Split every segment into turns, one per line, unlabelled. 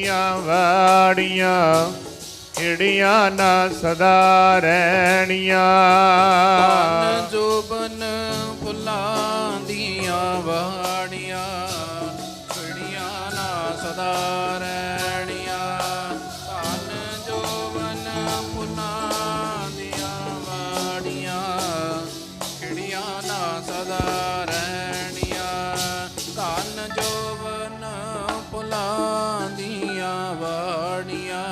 ਦੀਆਂ ਵਾੜੀਆਂ ਖਿੜੀਆਂ ਨਾ ਸਦਾ ਰਹਿਣੀਆਂ।
ਧਨ ਜੋਬਨ ਫੁੱਲਾਂ ਦੀਆਂ ਵਾੜੀਆਂ ਖਿੜੀਆਂ ਨਾ ਸਦਾ ਰਹਿਣੀਆਂ। ਧਨ ਜੋਬਨ ਫੁੱਲਾਂ ਦੀਆਂ ਵਾੜੀਆਂ ਖਿੜੀਆਂ ਨਾ ਸਦਾ ਰਹਿਣੀਆਂ। ਧਨ ਜੋਬਨ ਫੁੱਲਾਂ ਦੀਆਂ ਵਾੜੀਆਂ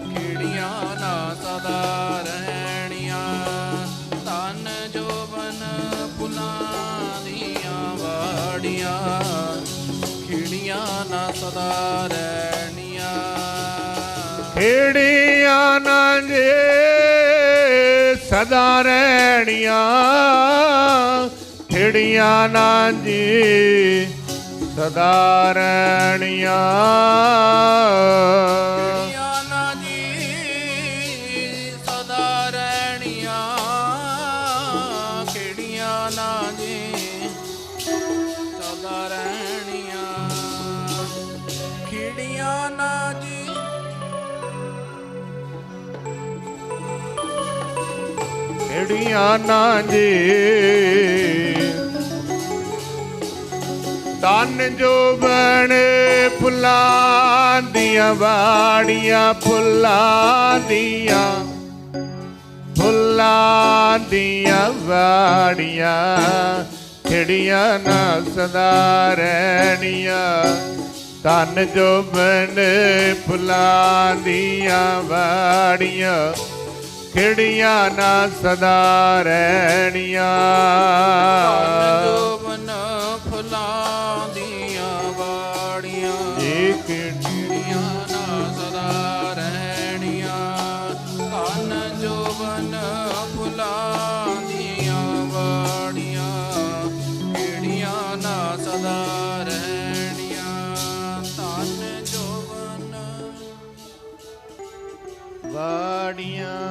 ਖਿੜੀਆਂ ਨਾ ਸਦਾ ਰਹਿਣੀਆਂ। ਧਨ ਜੋਬਨ ਫੁੱਲਾਂ ਦੀਆਂ ਵਾੜੀਆਂ ਖਿੜੀਆਂ ਨਾ ਸਦਾ ਰਹਿਣੀਆਂ।
ਖਿੜੀਆਂ ਨਾ ਜੇ ਸਦਾ ਰਹਿਣੀਆਂ। ਖਿੜੀਆਂ ਨਾ ਜੀ ਸਦਾ ਰਹਿਣੀਆਂ।
ਖਿੜੀਆਂ ਨਾ ਜੀ ਸਦਾ ਰਹਿਣੀਆਂ। ਖਿੜੀਆਂ ਨਾ ਜੀ ਸਦਾ ਰਹਿਣੀਆਂ। ਖਿੜੀਆਂ ਨਾ ਜੀ
ਖਿੜੀਆਂ ਨਾ ਜੀ ਧਨ ਜੋਬਨ ਫੁੱਲਾਂ ਦੀਆਂ ਵਾੜੀਆਂ ਫੁੱਲਾਂ ਦੀਆਂ ਵਾੜੀਆਂ ਖਿੜੀਆਂ ਨਾ ਸਦਾ ਰਹਿਣੀਆਂ। ਧਨ ਜੋਬਨ ਫੁੱਲਾਂ ਦੀਆਂ ਵਾੜੀਆਂ ਖਿੜੀਆਂ ਨਾ ਸਦਾ ਰਹਿਣੀਆਂ।
ਧਨ ਜੋਬਨ ਫੁੱਲਾਂ ਦੀਆਂ ਵਾੜੀਆਂ ਖਿੜੀਆਂ ਨਾ ਸਦਾ ਰਹਿਣੀਆਂ। ਧਨ ਜੋਬਨ ਫੁੱਲਾਂ ਦੀਆਂ ਵਾੜੀਆਂ ਖਿੜੀਆਂ ਨਾ ਸਦਾ ਰਹਿਣੀਆਂ। ਧਨ ਜੋਬਨ
ਵਾੜੀਆਂ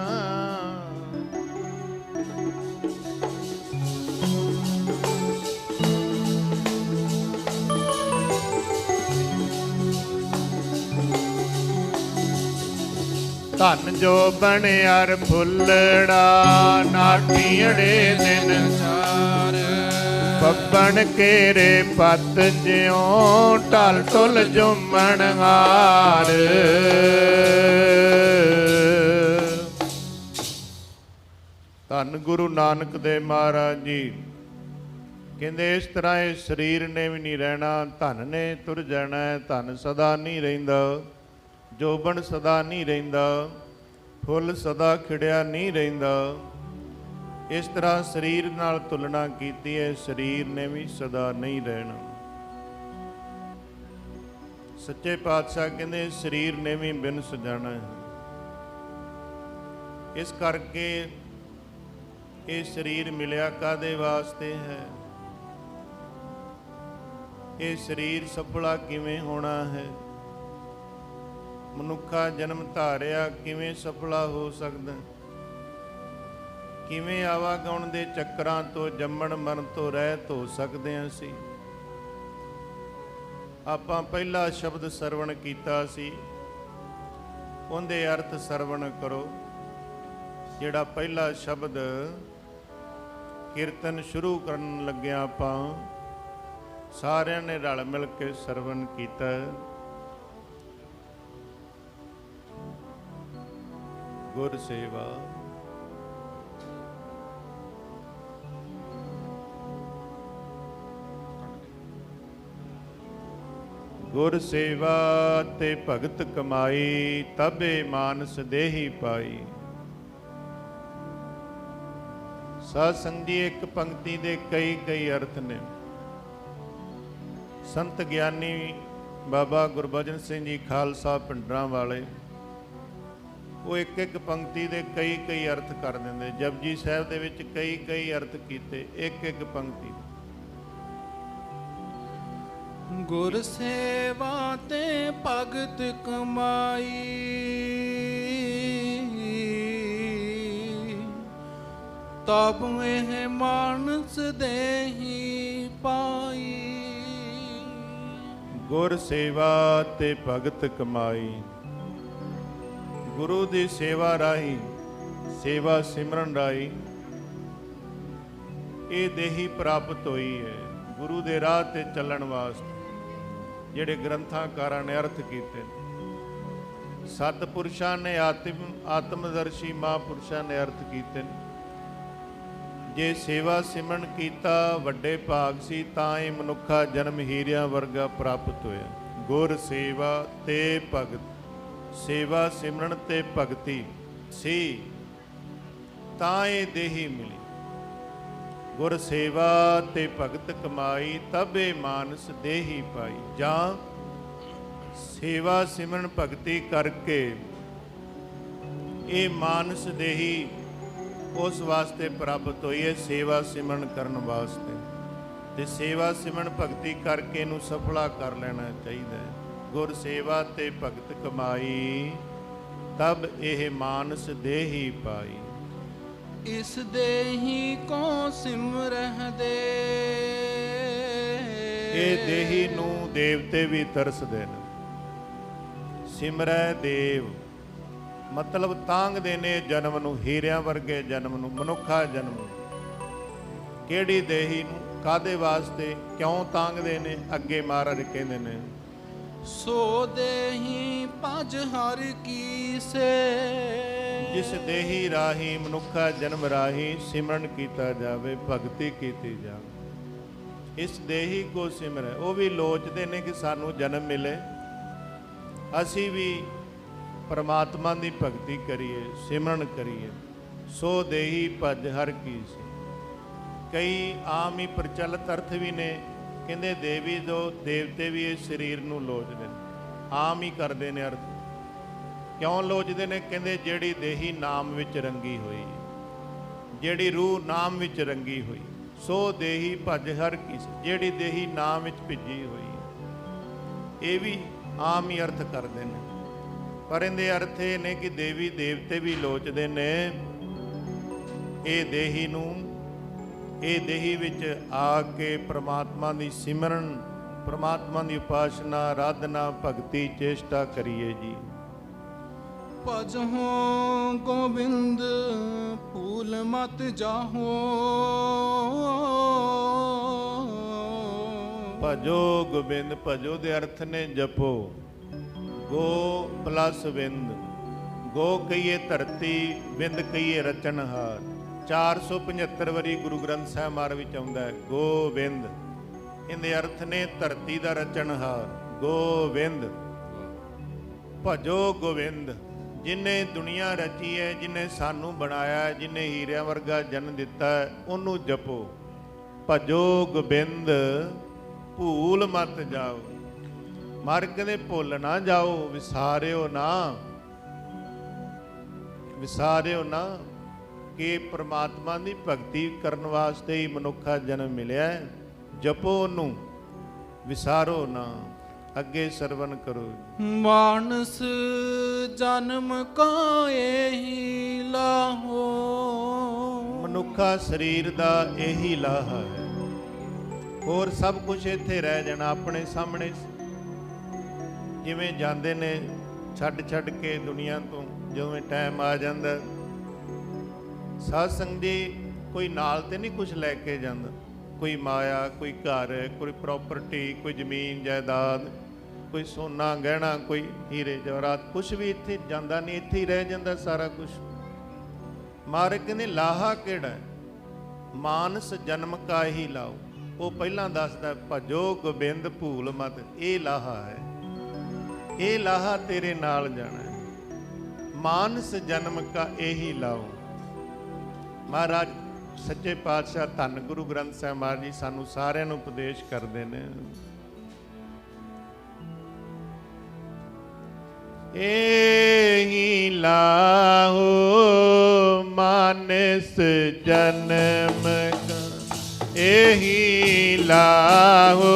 ਧਨ ਜੋਬਨ ਅਰ ਫੁੱਲੜਾ ਨਾਠੀੜੇ ਦਿਨ
ਚਾਰ।
ਬੱਬਣ ਕੇਰੇ ਪੱਤ ਜਿਉ ਢਲ ਢੁਲ ਜੁਮਣ ਹਾਰ। ਧੰਨ ਗੁਰੂ ਨਾਨਕ ਦੇਵ ਮਹਾਰਾਜ ਜੀ ਕਹਿੰਦੇ ਇਸ ਤਰ੍ਹਾਂ ਇਹ ਸਰੀਰ ਨੇ ਵੀ ਨਹੀਂ ਰਹਿਣਾ, ਧਨ ਨੇ ਤੁਰ ਜਾਣਾ। ਧਨ ਸਦਾ ਨਹੀਂ ਰਹਿੰਦਾ, ਜੋਬਨ ਸਦਾ ਨਹੀਂ ਰਹਿੰਦਾ, ਫੁੱਲ ਸਦਾ ਖਿੜਿਆ ਨਹੀਂ ਰਹਿੰਦਾ। ਇਸ ਤਰ੍ਹਾਂ ਸਰੀਰ ਨਾਲ ਤੁਲਨਾ ਕੀਤੀ ਹੈ, ਸਰੀਰ ਨੇ ਵੀ ਸਦਾ ਨਹੀਂ ਰਹਿਣਾ। ਸੱਚੇ ਪਾਤਸ਼ਾਹ ਕਹਿੰਦੇ ਸਰੀਰ ਨੇ ਵੀ ਬਿਨਸ ਜਾਣਾ ਹੈ। ਇਸ ਕਰਕੇ ਇਹ ਸਰੀਰ ਮਿਲਿਆ ਕਾਹਦੇ ਵਾਸਤੇ ਹੈ? ਇਹ ਸਰੀਰ ਸਫਲਾ ਕਿਵੇਂ ਹੋਣਾ ਹੈ? ਮਨੁੱਖਾ ਜਨਮ ਧਾਰਿਆ ਕਿਵੇਂ ਸਫਲਾ ਹੋ ਸਕਦਾ? ਕਿਵੇਂ ਆਵਾਗਾਉਣ ਦੇ ਚੱਕਰਾਂ ਤੋਂ, ਜੰਮਣ ਮਰਨ ਤੋਂ ਰਹਿਤ ਹੋ ਸਕਦੇ ਹਾਂ ਅਸੀਂ? ਆਪਾਂ ਪਹਿਲਾ ਸ਼ਬਦ ਸਰਵਣ ਕੀਤਾ ਸੀ, ਉਹਦੇ ਅਰਥ ਸਰਵਣ ਕਰੋ। ਜਿਹੜਾ ਪਹਿਲਾ ਸ਼ਬਦ ਕੀਰਤਨ ਸ਼ੁਰੂ ਕਰਨ ਲੱਗਿਆ ਆਪਾਂ ਸਾਰਿਆਂ ਨੇ ਰਲ ਮਿਲ ਕੇ ਸਰਵਣ ਕੀਤਾ। ਗੁਰ ਸੇਵਾ। ਗੁਰ ਸੇਵਾ ਤੇ ਭਗਤ ਕਮਾਈ, ਤਬੇ ਮਾਨਸ ਦੇਹੀ ਪਾਈ। ਸਾਧ ਸੰਗਤ ਜੀ, ਇੱਕ ਪੰਕਤੀ ਦੇ ਕਈ ਅਰਥ ਨੇ। ਸੰਤ ਗਿਆਨੀ ਬਾਬਾ ਗੁਰਬਚਨ ਸਿੰਘ ਜੀ ਖਾਲਸਾ ਪਿੰਡਰਾਂ ਵਾਲੇ, ਉਹ ਇੱਕ ਪੰਕਤੀ ਦੇ ਕਈ ਅਰਥ ਕਰ ਦਿੰਦੇ। ਜਪਜੀ ਸਾਹਿਬ ਦੇ ਵਿੱਚ ਕਈ ਅਰਥ ਕੀਤੇ ਇੱਕ ਪੰਕਤੀ।
ਗੁਰ ਸੇਵਾ ਤੇ ਭਗਤ ਕਮਾਈ, ਤਬ ਇਹ ਮਾਨਸ ਦੇਹੀ ਪਾਈ।
ਗੁਰ ਸੇਵਾ ਤੇ ਭਗਤ ਕਮਾਈ। ਗੁਰੂ ਦੀ ਸੇਵਾ ਰਾਹੀਂ, ਸੇਵਾ ਸਿਮਰਨ ਰਾਹੀਂ ਇਹ ਦੇਹੀ ਪ੍ਰਾਪਤ ਹੋਈ ਹੈ। ਗੁਰੂ ਦੇ ਰਾਹ ਤੇ ਚੱਲਣ ਵਾਸਤੇ ਜਿਹੜੇ ਗ੍ਰੰਥਾਕਾਰਾਂ ਨੇ ਅਰਥ ਕੀਤੇ, ਸਤਿਪੁਰਸ਼ਾਂ ਨੇ ਆਤਮਦਰਸ਼ੀ ਮਹਾਂਪੁਰਸ਼ਾਂ ਨੇ ਅਰਥ ਕੀਤੇ। ਜੇ ਸੇਵਾ ਸਿਮਰਨ ਕੀਤਾ ਵੱਡੇ ਭਾਗ ਸੀ, ਤਾਂ ਇਹ ਮਨੁੱਖਾ ਜਨਮ ਹੀਰਿਆਂ ਵਰਗਾ ਪ੍ਰਾਪਤ ਹੋਇਆ। ਗੁਰ ਸੇਵਾ ਤੇ ਭਗਤ, ਸੇਵਾ ਸਿਮਰਨ ਤੇ ਭਗਤੀ ਸੀ ਤਾਂ ਇਹ ਦੇਹੀ ਮਿਲੀ। ਗੁਰ ਸੇਵਾ ਤੇ ਭਗਤ ਕਮਾਈ, ਤਬੇ ਮਾਨਸ ਦੇਹੀ ਪਾਈ। ਜਾਂ ਸੇਵਾ ਸਿਮਰਨ ਭਗਤੀ ਕਰਕੇ ਇਹ ਮਾਨਸ ਦੇਹੀ ਉਸ ਵਾਸਤੇ ਪ੍ਰਾਪਤ ਹੋਈ ਹੈ, ਸੇਵਾ ਸਿਮਰਨ ਕਰਨ ਵਾਸਤੇ। ਤੇ ਸੇਵਾ ਸਿਮਰਨ ਭਗਤੀ ਕਰਕੇ ਇਹਨੂੰ ਸਫਲਾ ਕਰ ਲੈਣਾ ਚਾਹੀਦਾ ਹੈ। ਗੁਰ ਸੇਵਾ ਤੇ ਭਗਤ ਕਮਾਈ, ਤਬ ਇਹ ਮਾਨਸ ਦੇਹੀ ਪਾਈ।
ਇਸ ਦੇਹੀ ਕੋ ਸਿਮਰਹਿ ਦੇ।
ਇਹ ਦੇਹੀ ਨੂੰ ਦੇਵਤੇ ਵੀ ਤਰਸਦੇ ਨੇ। ਸਿਮਰੈ ਦੇਵ ਮਤਲਬ ਤਾਂਘਦੇ ਨੇ ਜਨਮ ਨੂੰ, ਹੀਰਿਆਂ ਵਰਗੇ ਜਨਮ ਨੂੰ, ਮਨੁੱਖਾ ਜਨਮ ਨੂੰ। ਕਿਹੜੀ ਦੇਹੀ ਨੂੰ, ਕਾਦੇ ਵਾਸਤੇ, ਕਿਉਂ ਤਾਂਘਦੇ ਨੇ? ਅੱਗੇ ਮਹਾਰਾਜ ਕਹਿੰਦੇ ਨੇ,
ਸੋ ਦੇਹੀ ਭਜ ਹਰਿ ਕੀ ਸੇ।
ਜਿਸ ਦੇਹੀ ਰਾਹੀਂ, ਮਨੁੱਖਾ ਜਨਮ ਰਾਹੀਂ ਸਿਮਰਨ ਕੀਤਾ ਜਾਵੇ, ਭਗਤੀ ਕੀਤੀ ਜਾਵੇ। ਇਸ ਦੇਹੀ ਕੋ ਸਿਮਰੈ। ਉਹ ਵੀ ਲੋਚਦੇ ਨੇ ਕਿ ਸਾਨੂੰ ਜਨਮ ਮਿਲੇ, ਅਸੀਂ ਵੀ ਪਰਮਾਤਮਾ ਦੀ ਭਗਤੀ ਕਰੀਏ, ਸਿਮਰਨ ਕਰੀਏ। ਸੋ ਦੇਹੀ ਭਜ ਹਰ ਕੀ ਸੇ। ਕਈ ਆਮ ਹੀ ਪ੍ਰਚਲਿਤ ਅਰਥ ਵੀ ਨੇ, ਕਹਿੰਦੇ ਦੇਵੀ ਜੋ ਦੇਵਤੇ ਵੀ ਇਸ ਸਰੀਰ ਨੂੰ ਲੋਚਦੇ ਨੇ। ਆਮ ਹੀ ਕਰਦੇ ਨੇ ਅਰਥ। ਕਿਉਂ ਲੋਚਦੇ ਨੇ? ਕਹਿੰਦੇ ਜਿਹੜੀ ਦੇਹੀ ਨਾਮ ਵਿੱਚ ਰੰਗੀ ਹੋਈ, ਜਿਹੜੀ ਰੂਹ ਨਾਮ ਵਿੱਚ ਰੰਗੀ ਹੋਈ। ਸੋ ਦੇਹੀ ਭਜ ਹਰ ਕੀ ਸੇ, ਜਿਹੜੀ ਦੇਹੀ ਨਾਮ ਵਿੱਚ ਭਿੱਜੀ ਹੋਈ। ਇਹ ਵੀ ਆਮ ਹੀ ਅਰਥ ਕਰਦੇ ਨੇ, ਪਰ ਇਹਦੇ ਅਰਥ ਇਹ ਨੇ ਕਿ ਦੇਵੀ ਦੇਵਤੇ ਵੀ ਲੋਚਦੇ ਨੇ ਇਹ ਦੇਹੀ ਨੂੰ। ਇਹ ਦੇਹੀ ਵਿੱਚ ਆ ਕੇ ਪ੍ਰਮਾਤਮਾ ਦੀ ਸਿਮਰਨ, ਪ੍ਰਮਾਤਮਾ ਦੀ ਉਪਾਸਨਾ, ਆਰਾਧਨਾ, ਭਗਤੀ, ਚੇਸ਼ਟਾ ਕਰੀਏ ਜੀ।
ਭਜਹੁ ਗੋਬਿੰਦ ਭੂਲ ਮਤ ਜਾਹੋ।
ਭਜੋ ਗੋਬਿੰਦ, ਭਜੋ ਦੇ ਅਰਥ ਨੇ ਜਪੋ। ਗੋ ਪਲਸ ਵਿੰਦ, ਗੋ ਕਹੀਏ ਧਰਤੀ, ਵਿੰਦ ਕਹੀਏ ਰਚਨਹਾਰ। 475 ਵਾਰੀ ਗੁਰੂ ਗ੍ਰੰਥ ਸਾਹਿਬ ਮਹਾਰਾਜ ਵਿੱਚ ਆਉਂਦਾ ਹੈ ਗੋਬਿੰਦ। ਇਹਦੇ ਅਰਥ ਨੇ ਧਰਤੀ ਦਾ ਰਚਨਹਾਰ ਗੋਬਿੰਦ। ਭਜੋ ਗੋਬਿੰਦ, ਜਿਨੇ ਦੁਨੀਆ ਰਚੀ ਹੈ, ਜਿਨੇ ਸਾਨੂੰ ਬਣਾਇਆ, ਜਿਨੇ ਹੀਰਿਆਂ ਵਰਗਾ ਜਨਮ ਦਿੱਤਾ ਹੈ, ਉਹਨੂੰ ਜਪੋ। ਭਜੋ ਗੋਬਿੰਦ ਭੂਲ ਮਤ ਜਾਓ। ਮਰ ਕਹਿੰਦੇ ਭੁੱਲ ਨਾ ਜਾਓ, ਵਿਸਾਰਿਓ ਨਾ, ਵਿਸਾਰਿਓ ਨਾ ਕਿ ਪ੍ਰਮਾਤਮਾ ਦੀ ਭਗਤੀ ਕਰਨ ਵਾਸਤੇ ਹੀ ਮਨੁੱਖਾ ਜਨਮ ਮਿਲਿਆ ਹੈ। ਜਪੋ ਉਹਨੂੰ, ਵਿਸਾਰੋ ਨਾ। ਅੱਗੇ ਸਰਵਨ ਕਰੋ।
ਮਾਨਸ ਜਨਮ ਕਾ ਇਹੀ ਲਾਹੋ।
ਮਨੁੱਖਾ ਸਰੀਰ ਦਾ ਇਹੀ ਲਾਹਾ ਹੈ। ਹੋਰ ਸਭ ਕੁਝ ਇੱਥੇ ਰਹਿ ਜਾਣਾ ਆਪਣੇ ਸਾਹਮਣੇ। ਜਿਵੇਂ ਜਾਂਦੇ ਨੇ ਛੱਡ ਕੇ ਦੁਨੀਆ ਤੋਂ, ਜਦੋਂ ਟਾਈਮ ਆ ਜਾਂਦਾ। ਸਾਧ ਸੰਗਤ ਜੀ, ਕੋਈ ਨਾਲ ਤੇ ਨਹੀਂ ਕੁਝ ਲੈ ਕੇ ਜਾਂਦਾ। ਕੋਈ ਮਾਇਆ, ਕੋਈ ਘਰ, ਕੋਈ ਪ੍ਰਾਪਰਟੀ, ਕੋਈ ਜ਼ਮੀਨ ਜਾਇਦਾਦ, ਕੋਈ ਸੋਨਾ ਗਹਿਣਾ, ਕੋਈ ਹੀਰੇ ਜਵਾਹਰਾਤ, ਕੁਝ ਵੀ ਇੱਥੇ ਜਾਂਦਾ ਨਹੀਂ, ਇੱਥੇ ਹੀ ਰਹਿ ਜਾਂਦਾ ਸਾਰਾ ਕੁਝ। ਮਹਾਰਾਜ ਕਹਿੰਦੇ ਲਾਹਾ ਕਿਹੜਾ ਹੈ? ਮਾਨਸ ਜਨਮ ਕਾ ਹੀ ਲਾਓ। ਉਹ ਪਹਿਲਾਂ ਦੱਸਦਾ ਭਜੋ ਗੋਬਿੰਦ ਭੂਲ ਮਤ। ਇਹ ਲਾਹਾ ਹੈ, ਇਹ ਲਾਹਾ ਤੇਰੇ ਨਾਲ ਜਾਣਾ ਹੈ। ਮਾਨਸ ਜਨਮ ਕਾ ਇਹੀ ਲਾਓ। ਮਹਾਰਾਜ ਸੱਚੇ ਪਾਤਸ਼ਾਹ ਧੰਨ ਗੁਰੂ ਗ੍ਰੰਥ ਸਾਹਿਬ ਮਹਾਰਾਜ ਜੀ ਸਾਨੂੰ ਸਾਰਿਆਂ ਨੂੰ ਉਪਦੇਸ਼ ਕਰਦੇ ਨੇ। ਇਹੀ ਲਾਹੋ ਮਾਨਸ ਜਨਮ ਕਾ, ਇਹੀ ਲਾਹੋ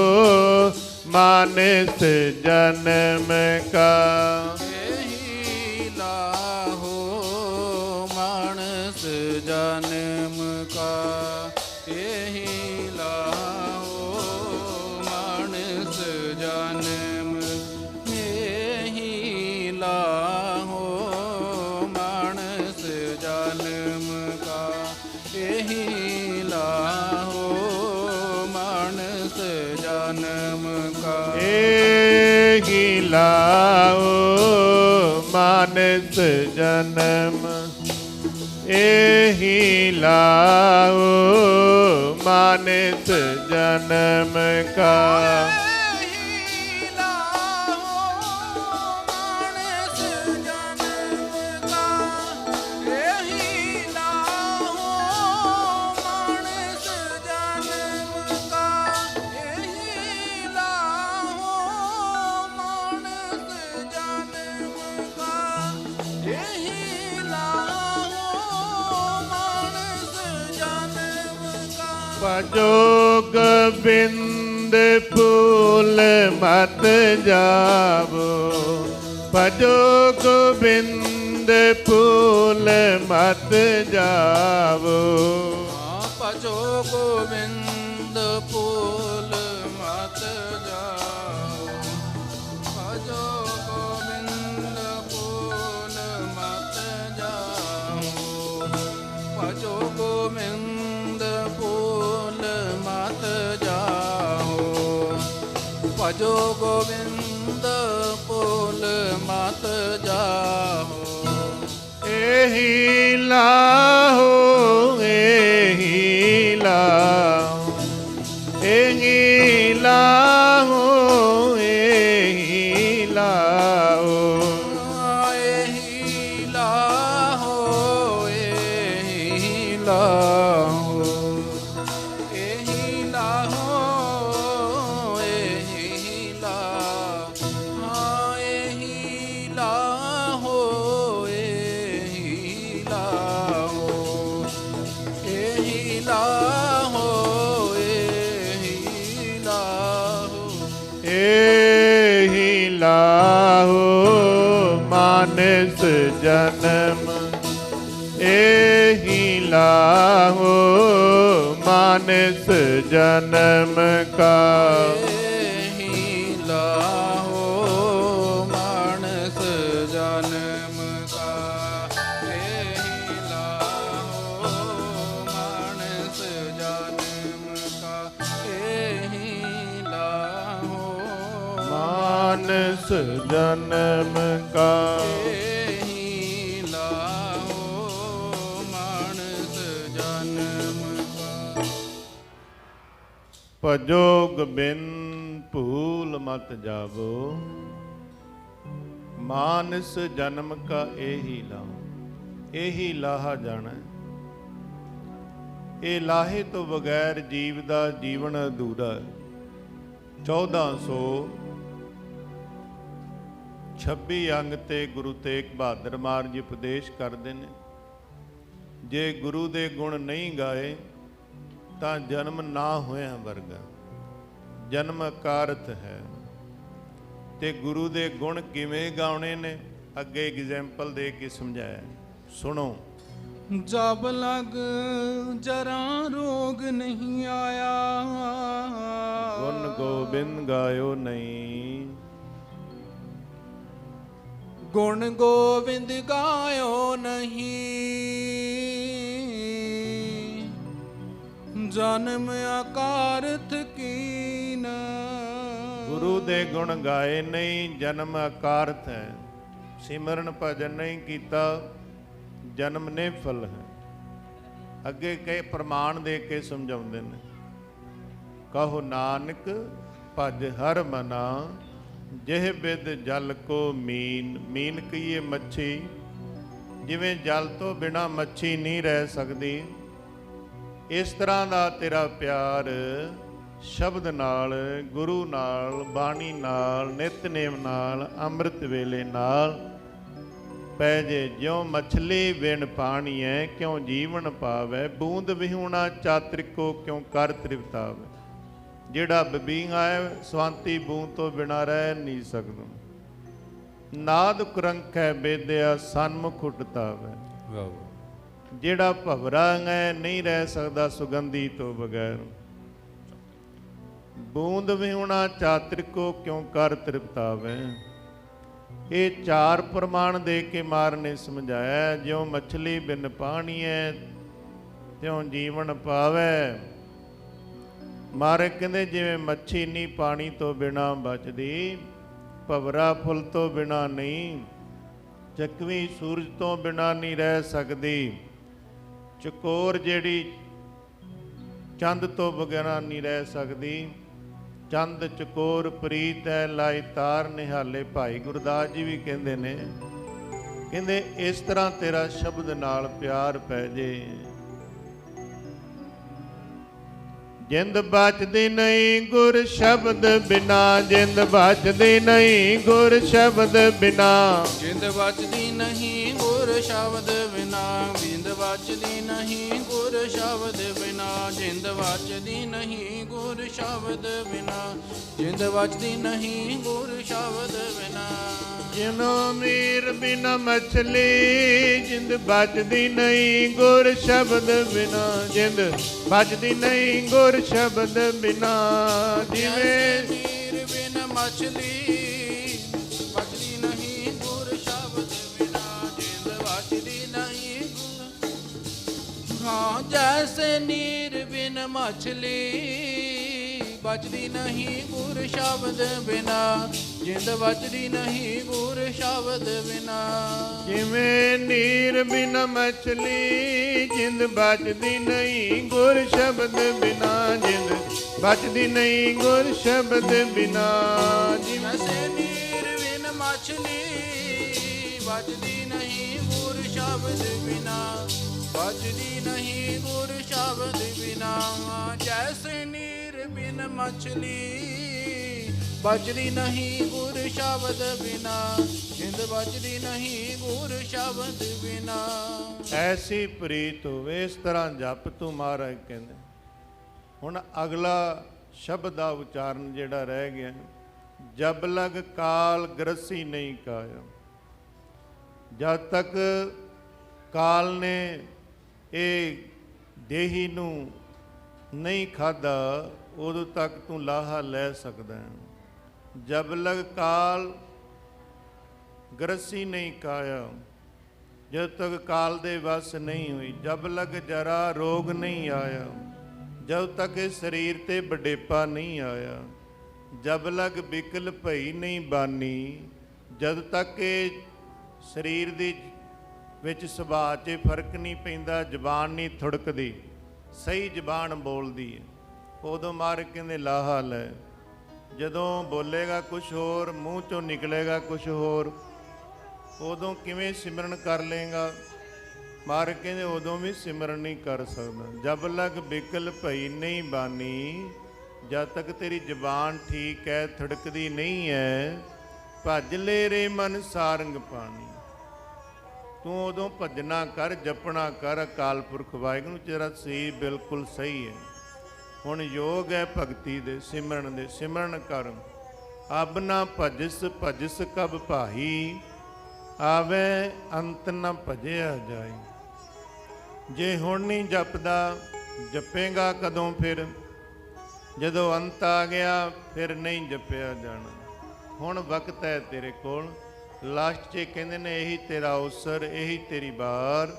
ਮਾਨਸ ਜਨਮ ਕਾ।
ਇਹੀ ਲਾਹੋ ਮਾਨਸ ਜਨਮ ਕਾ। ਇਹੀ ਲਾਹੋ ਮਾਨਸ ਜਨਮ
ਲਾਓ ਮਾਨਸ ਜਨਮ ਇਹੀ ਲਾਓ ਮਾਨਸ ਜਨਮ ਕਾ ਭਜੋ ਗੋਬਿੰਦ ਫੂਲ ਮਤ ਜਾਵੋ ਭਜੋ ਗੋਬਿੰਦ ਫੂਲ ਮਤ ਜਾਵੋ
ਭਜੋ ਗੋਬਿੰਦ ਫੂਲ ਮਤ ਜਾਓ ਭਜੋ ਗੋਬਿੰਦ ਫੂਲ ਮਤ ਜਾਓ ਭਜੋ ਗੋਬਿੰਦ ਫੂਲ ਮਤ ਜਾਓ ਭਜੋ ਗੋਬਿੰਦ ਫੂਲ ਮਤ ਜਾਓ
ਇਹੀ ਲਾਹੋ ਇਹੀ ਲਾਹੋ ਇਹੀ ਲਾਹੋ ਇਹੀ ਲਾਹੋ
ਇਹੀ ਲਾਹੋ ਇਹੀ ਲਾਹੋ ਇਹੀ ਲਾਹੋ ਇਹੀ ਲਾਹੋ ਇਹੀ ਲਾਹੋ ਇਹੀ ਲਾਹੋ ਇਹੀ ਲਾਹੋ ਇਹੀ ਲਾਹੋ
ਇਹੀ ਲਾਹੋ ਮਾਨਸ ਜਨਮ ਇਹੀ ਲਾਹੋ ਮਾਨਸ ਜਨਮ ਕਾ
ਇਹੀ ਲਾਹੋ ਮਾਨਸ ਜਨਮ ਕਾ ਇਹੀ ਲਾਹੋ ਮਾਨਸ ਜਨਮ ਕਾ ਇਹੀ ਲਾਹੋ
ਮਾਨਸ ਜਨਮ ਕਾ
ਇਹੀ ਲਾਹੋ ਮਾਨਸ ਜਨਮ ਕਾ
ਭਜੋ ਗੋਬਿੰਦ ਭੂਲ ਮਤ ਜਾਵੋ ਮਾਨਸ ਜਨਮ ਕਾ ਇਹੀ ਲਾਹੋ ਇਹੀ ਲਾਹਾ ਜਾਣਾ ਇਹ ਲਾਹੇ ਤੋਂ ਬਗੈਰ ਜੀਵ ਦਾ ਜੀਵਨ ਅਧੂਰਾ ਹੈ 1426 ਅੰਗ ਤੇ ਗੁਰੂ ਤੇਗ ਬਹਾਦਰ ਮਹਾਰਾਜ ਜੀ ਉਪਦੇਸ਼ ਕਰਦੇ ਨੇ ਜੇ ਗੁਰੂ ਦੇ ਗੁਣ ਨਹੀਂ ਗਾਏ ਤਾਂ ਜਨਮ ਨਾ ਹੋਇਆ ਵਰਗਾ ਜਨਮ ਅਕਾਰਤ ਹੈ ਤੇ ਗੁਰੂ ਦੇ ਗੁਣ ਕਿਵੇਂ ਗਾਉਣੇ ਨੇ ਅੱਗੇ ਐਗਜ਼ਾਮਪਲ ਦੇ ਕੇ ਸਮਝਾਇਆ ਸੁਣੋ
जब लग जरा रोग नहीं आया
ਗੁਣ ਗੋਬਿੰਦ ਗਾਇਓ ਨਹੀਂ
गुण गोविंद गायो नहीं जन्म अकारथ कीन
ਗੁਰੂ ਦੇ ਗੁਣ ਗਾਏ ਨਹੀਂ ਜਨਮ ਅਕਾਰਤ ਹੈ ਸਿਮਰਨ ਭਜਨ ਨਹੀਂ ਕੀਤਾ ਜਨਮ ਨੇ ਫਲ ਹੈ ਅੱਗੇ ਕਈ ਪ੍ਰਮਾਣ ਦੇ ਕੇ ਸਮਝਾਉਂਦੇ ਨੇ ਕਹੋ ਨਾਨਕ ਭਜ ਹਰ ਮਨਾ ਜਿਹ ਬਿਦ ਜਲ ਕੋ ਮੀਨ ਮੀਨ ਕਹੀਏ ਮੱਛੀ ਜਿਵੇਂ ਜਲ ਤੋਂ ਬਿਨਾ ਮੱਛੀ ਨਹੀਂ ਰਹਿ ਸਕਦੀ ਇਸ ਤਰ੍ਹਾਂ ਦਾ ਤੇਰਾ ਪਿਆਰ ਸ਼ਬਦ ਨਾਲ ਗੁਰੂ ਨਾਲ ਬਾਣੀ ਨਾਲ ਨਿਤਨੇਮ ਨਾਲ ਅੰਮ੍ਰਿਤ ਵੇਲੇ ਨਾਲ ਪੈ ਜੇ ਜਿਉ ਮਛਲੀ ਬਿਨ ਪਾਣੀਐ ਕਿਉ ਜੀਵਨ ਪਾਵੈ ਬੂੰਦ ਵਿਹੂਣਾ ਚਾਤ੍ਰਿਕੋ ਕਿਉ ਕਰ ਤ੍ਰਿਪਤਾਵੈ ਜਿਹੜਾ ਬਬੀਂਗਾ ਹੈ ਸਵਾਂਤੀ ਬੂੰਦ ਤੋਂ ਬਿਨਾ ਰਹਿ ਨਹੀਂ ਸਕਦਾ ਨਾਦ ਕੁਰੰਖੈ ਬੇਦਿਆ ਸਨਮੁਖ ਉਟਤਾਵੈ ਜਿਹੜਾ ਭਵਰਾ ਹੈ ਨਹੀਂ ਰਹਿ ਸਕਦਾ ਸੁਗੰਧੀ ਤੋਂ ਬਗੈਰ ਬੂੰਦ ਵਿਹੂਣਾ ਚਾਤ੍ਰਿਕੋ ਕਿਉ ਕਰ ਤ੍ਰਿਪਤਾਵੈ ਇਹ ਚਾਰ ਪ੍ਰਮਾਣ ਦੇ ਕੇ ਮਾਰ ਨੇ ਸਮਝਾਇਆ ਜਿਉ ਮਛਲੀ ਬਿਨ ਪਾਣੀਐ ਤਿਉ ਜੀਵਨ ਪਾਵੈ ਮਾਰੇ ਕਹਿੰਦੇ ਜਿਵੇਂ ਮੱਛੀ ਨਹੀਂ ਪਾਣੀ ਤੋਂ ਬਿਨਾ ਬਚਦੀ ਭਵਰਾ ਫੁੱਲ ਤੋਂ ਬਿਨਾ ਨਹੀਂ, ਚੱਕਵੀਂ ਸੂਰਜ ਤੋਂ ਬਿਨਾ ਨਹੀਂ ਰਹਿ ਸਕਦੀ, ਚਕੋਰ ਜਿਹੜੀ ਚੰਦ ਤੋਂ ਬਗੈਰ ਨਹੀਂ ਰਹਿ ਸਕਦੀ। ਚੰਦ ਚਕੋਰ ਪ੍ਰੀਤ ਹੈ ਲਾਈ ਤਾਰ ਨਿਹਾਲੇ। ਭਾਈ ਗੁਰਦਾਸ ਜੀ ਵੀ ਕਹਿੰਦੇ ਨੇ, ਕਹਿੰਦੇ ਇਸ ਤਰ੍ਹਾਂ ਤੇਰਾ ਸ਼ਬਦ ਨਾਲ ਪਿਆਰ ਪੈ ਜੇ, ਜਿੰਦ ਬਚਦੀ ਨਹੀਂ ਗੁਰ ਸ਼ਬਦ ਬਿਨਾ, ਜਿੰਦ ਬਚਦੀ ਨਹੀਂ ਗੁਰ ਸ਼ਬਦ ਬਿਨਾ,
ਜਿੰਦ ਬਚਦੀ ਨਹੀਂ ਗੁਰ ਸ਼ਬਦ ਬਿਨਾ, ਜਿੰਦ ਬਚਦੀ ਨਹੀਂ ਗੁਰ ਸ਼ਬਦ ਬਿਨਾ, ਜਿੰਦ ਬਚਦੀ ਨਹੀਂ ਗੁਰ ਸ਼ਬਦ ਬਿਨਾ, ਜਿੰਦ ਬਚਦੀ ਨਹੀਂ ਗੁਰ ਸ਼ਬਦ ਬਿਨਾ।
ਜਿਨੋ ਮੀਰ ਬਿਨਾ ਮਛਲੀ, ਜਿੰਦ ਬਚਦੀ ਨਹੀਂ ਗੁਰ ਸ਼ਬਦ ਬਿਨਾ, ਜਿੰਦ ਬਚਦੀ ਨਹੀਂ ਗੁਰ ਸ਼ਬਦ ਬਿਨਾ। ਜਿਵੇਂ
ਮੀਰ ਬਿਨ ਮਛਲੀ, ਬਚਦੀ ਨਹੀਂ ਗੁਰ ਸ਼ਬਦ ਬਿਨਾ, ਜਿੰਦ ਬਚਦੀ ਨਹੀਂ ਗੁਰ। ਹਾਂ ਜੈਸੇ ਨੀਰ ਬਿਨ ਮਛਲੀ, ਬਚਦੀ ਨਹੀਂ ਗੁਰ ਸ਼ਬਦ ਬਿਨਾ, ਜਿੰਦ ਬਚਦੀ ਨਹੀਂ ਗੁਰ ਸ਼ਬਦ ਬਿਨਾ।
ਜਿਵੇਂ ਨੀਰ ਬਿਨ ਮਛਲੀ, ਜਿੰਦ ਬਚਦੀ ਨਹੀਂ ਗੁਰ ਸ਼ਬਦ ਬਿਨਾ, ਜਿੰਦ ਬਚਦੀ ਨਹੀਂ ਗੁਰ ਸ਼ਬਦ ਬਿਨਾ।
ਜਿਵੇਂ ਨੀਰ ਬਿਨ ਮਛਲੀ, ਬਚਦੀ ਨਹੀਂ ਗੁਰ ਸ਼ਬਦ ਬਿਨਾ, ਬਚਦੀ ਨਹੀਂ ਗੁਰ ਸ਼ਬਦ ਬਿਨਾ। ਜੈਸੇ ਨੀਰ ਬਿਨ ਮਛਲੀ, ਬਚਦੀ ਨਹੀਂ ਗੁਰ ਸ਼ਬਦ ਬਿਨਾ, ਜਿੰਦ ਬਚਦੀ ਨਹੀਂ ਗੁਰ ਸ਼ਬਦ ਬਿਨਾ।
ਐਸੀ ਪ੍ਰੀਤ ਹੋਵੇ, ਇਸ ਤਰ੍ਹਾਂ ਜਪ ਤੂੰ ਮਹਾਰਾਜ ਕਹਿੰਦੇ। ਹੁਣ ਅਗਲਾ ਸ਼ਬਦ ਦਾ ਉਚਾਰਨ ਜਿਹੜਾ ਰਹਿ ਗਿਆ, ਜਬ ਲਗ ਕਾਲ ਗ੍ਰਸੀ ਨਹੀਂ ਕਾਇਆ। ਜਦ ਤੱਕ ਕਾਲ ਨੇ ਇਹ ਦੇਹੀ ਨੂੰ ਨਹੀਂ ਖਾਧਾ, ਉਦੋਂ ਤੱਕ ਤੂੰ ਲਾਹਾ ਲੈ ਸਕਦਾ ਹੈ। ਜਬ ਲਗ ਕਾਲ ਗ੍ਰਸੀ ਨਹੀਂ ਕਾਇਆ, ਜਦ ਤੱਕ ਕਾਲ ਦੇ ਵਸ ਨਹੀਂ ਹੋਈ। ਜਬ ਲਗ ਜਰਾ ਰੋਗ ਨਹੀਂ ਆਇਆ, ਜਦ ਤੱਕ ਇਹ ਸਰੀਰ ਤੇ ਵਡੇਪਾ ਨਹੀਂ ਆਇਆ। ਜਬ ਲਗ ਬਿਕਲ ਭਈ ਨਹੀਂ ਬਾਨੀ, ਜਦ ਤੱਕ ਇਹ ਸਰੀਰ ਦੀ ਵਿੱਚ ਸੁਭਾਅ 'ਚ ਫਰਕ ਨਹੀਂ ਪੈਂਦਾ, ਜ਼ਬਾਨ ਨਹੀਂ ਥੁੜਕਦੀ, ਸਹੀ ਜ਼ਬਾਨ ਬੋਲਦੀ ਹੈ, ਉਦੋਂ ਮਾਰ ਕਹਿੰਦੇ ਲਾਹਾ ਲੈ। ਜਦੋਂ ਬੋਲੇਗਾ ਕੁਛ ਹੋਰ, ਮੂੰਹ 'ਚੋਂ ਨਿਕਲੇਗਾ ਕੁਛ ਹੋਰ, ਉਦੋਂ ਕਿਵੇਂ ਸਿਮਰਨ ਕਰ ਲੇਗਾ? ਮਾਰ ਕਹਿੰਦੇ ਉਦੋਂ ਵੀ ਸਿਮਰਨ ਨਹੀਂ ਕਰ ਸਕਦਾ। ਜਬ ਲਗ ਬਿਕਲ ਭਈ ਨਹੀਂ ਬਾਨੀ, ਜਦ ਤੱਕ ਤੇਰੀ ਜ਼ਬਾਨ ਠੀਕ ਹੈ, ਥੜਕਦੀ ਨਹੀਂ ਹੈ। ਭੱਜ ਲੈ ਰੇ ਮਨ ਸਾਰੰਗ ਪਾਣੀ, ਤੂੰ ਉਦੋਂ ਭਜਨਾ ਕਰ, ਜਪਣਾ ਕਰ ਅਕਾਲ ਪੁਰਖ ਵਾਹਿਗੁਰੂ, ਤੇਰਾ ਸਰੀਰ ਬਿਲਕੁਲ ਸਹੀ ਹੈ। ਹੁਣ ਯੋਗ ਹੈ ਭਗਤੀ ਦੇ, ਸਿਮਰਨ ਦੇ। ਸਿਮਰਨ ਕਰ। ਅਬ ਨਾ ਭਜਸ ਭਜਸ ਕਬ ਭਾਈ, ਆਵੇ ਅੰਤ ਨਾ ਭਜਿਆ ਜਾਏ। ਜੇ ਹੁਣ ਨਹੀਂ ਜਪਦਾ, ਜਪੇਗਾ ਕਦੋਂ ਫਿਰ? ਜਦੋਂ ਅੰਤ ਆ ਗਿਆ ਫਿਰ ਨਹੀਂ ਜਪਿਆ ਜਾਣਾ। ਹੁਣ ਵਕਤ ਹੈ ਤੇਰੇ ਕੋਲ। ਲਾਸਟ 'ਚ ਕਹਿੰਦੇ ਨੇ ਇਹੀ ਤੇਰਾ ਅਵਸਰ, ਇਹੀ ਤੇਰੀ ਵਾਰ।